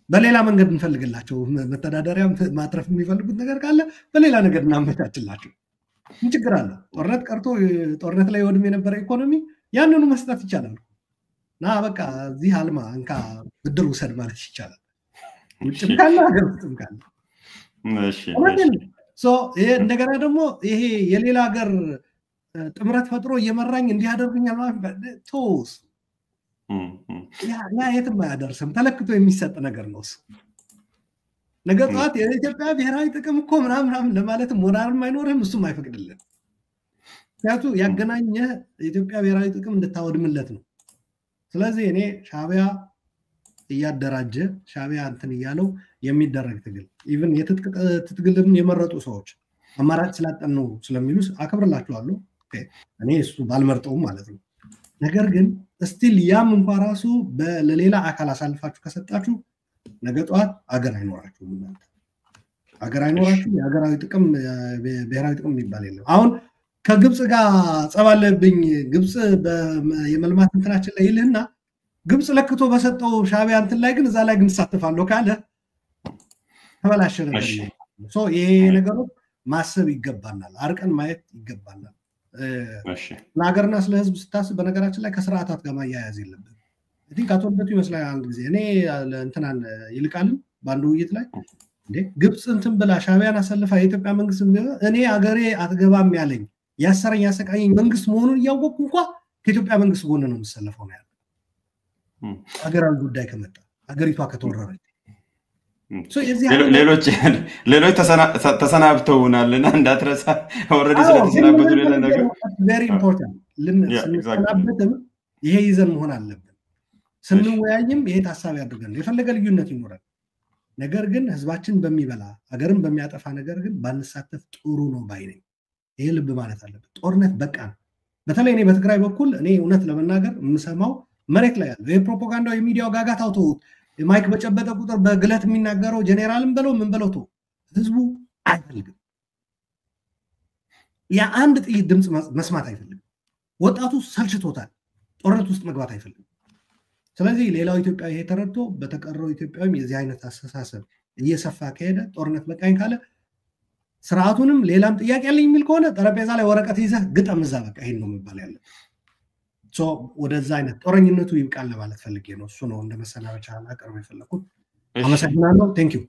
በሌላ መንገድ እንፈልግላቸው። መተዳደሪያ ማትረፍ የሚፈልጉት ነገር ካለ በሌላ ነገር እናመቻችላቸው። ምን ችግር አለ? ጦርነት ቀርቶ ጦርነት ላይ ወድም የነበረ ኢኮኖሚ ያንኑ መስጠት ይቻላል። ና በቃ እዚህ አልማ እንካ ብድር ውሰድ ማለት ይቻላል። ውጭም ካለ ሀገር ውስጥም ካለ እንደገና ደግሞ ይሄ የሌላ ሀገር ጥምረት ፈጥሮ እየመራኝ እንዲያደርግኛል ማለት ቶስ ያ የትም አያደርስም ተለክቶ የሚሰጥ ነገር ነው ነገር ጧት የኢትዮጵያ ብሔራዊ ጥቅም እኮ ምናምን ለማለት ሞራልም አይኖርም እሱም አይፈቅድልን ያቱ ያገናኘ የኢትዮጵያ ብሔራዊ ጥቅም እንድታወድምለት ነው ስለዚህ እኔ ሻዕቢያ እያደራጀ ሻዕቢያ እንትን ይያለው የሚደረግ ትግል ኢቭን የትግልም የመረጡ ሰዎች አማራጭ ስላጠኑ ስለሚሉስ አከብርላችኋለሁ እኔ እሱ ባልመርጠውም ማለት ነው ነገር ግን ስቲል ያም እንኳን ራሱ ለሌላ አካል አሳልፋችሁ ከሰጣችሁ ነገ ጧት አገር አይኖራችሁም እናንተ አገር አይኖራችሁም የሀገራዊ ጥቅም ብሔራዊ ጥቅም የሚባል የለም አሁን ከግብጽ ጋር ጸባለብኝ ግብጽ የመልማት እንትናችን ላይ ይልህና ግብጽ ለክቶ በሰጠው ሻዕቢያ እንትን ላይ ግን እዛ ላይ ግን ተሳትፋለሁ ካለ ተበላሸ ነገር ነው ይሄ ነገሮች ማሰብ ይገባናል አርቀን ማየት ይገባናል ለሀገርና ስለ ህዝብ ስታስብ በነገራችን ላይ ከስርዓታት ጋር ማያያዝ የለብን አቶልበቱ ይመስላል አንድ ጊዜ እኔ እንትናን ይልቃልን በአንዱ ውይይት ላይ ግብጽ እንትን ብላ ሻዕቢያን አሰልፋ የኢትዮጵያ መንግስት እኔ አገሬ አትገባም ያለኝ ያሰረኝ ያሰቃየኝ መንግስት መሆኑን እያወቅኩ እንኳን ከኢትዮጵያ መንግስት ጎን ነው የምሰለፈው ነው ያለው አገራዊ ጉዳይ ከመጣ አገሪቷ ከተወረረች ሌሎች ተሰናብተውናልና እንዳትረሳ ኦሬዲ ስለተሰናበቱ ሌላ ነገር very important ልንሰናበትም ይሄ ይዘን መሆን አለብን ስንወያይም ይሄ ታሳቢ አድርገን የፈለገ ልዩነት ይኖራል ነገር ግን ህዝባችን በሚበላ አገርን በሚያጠፋ ነገር ግን ባንሳተፍ ጥሩ ነው ባይነኝ ይሄ ልብ ማለት አለበት ጦርነት በቃ በተለይ እኔ በትግራይ በኩል እኔ እውነት ለመናገር የምሰማው መሬት ላይ ያለው የፕሮፓጋንዳው የሚዲያው ጋጋታው ተውት ማይክ በጨበጠ ቁጥር በግለት የሚናገረው ጄኔራልም በለው ምን በለው ተው ህዝቡ አይፈልግም ያ አንድ ጥይት ድምጽ መስማት አይፈልግም ወጣቱ ሰልችቶታል ጦርነት ውስጥ መግባት አይፈልግም ስለዚህ ሌላው ኢትዮጵያ ይሄ ተረድቶ በተቀረው ኢትዮጵያም የዚህ አይነት አስተሳሰብ እየሰፋ ከሄደ ጦርነት በቃኝ ካለ ስርዓቱንም ሌላም ጥያቄ ያለኝ የሚል ከሆነ ጠረጴዛ ላይ ወረቀት ይዘህ ግጠም እዛ በቃ ይሄን ነው የሚባል ያለ ወደዛ አይነት ጦረኝነቱ ይብቃል ለማለት ፈልጌ ነው እሱ ነው እንደ መሰናበቻ አቀርበው የፈለኩት አመሰግናለሁ ቴንክ ዩ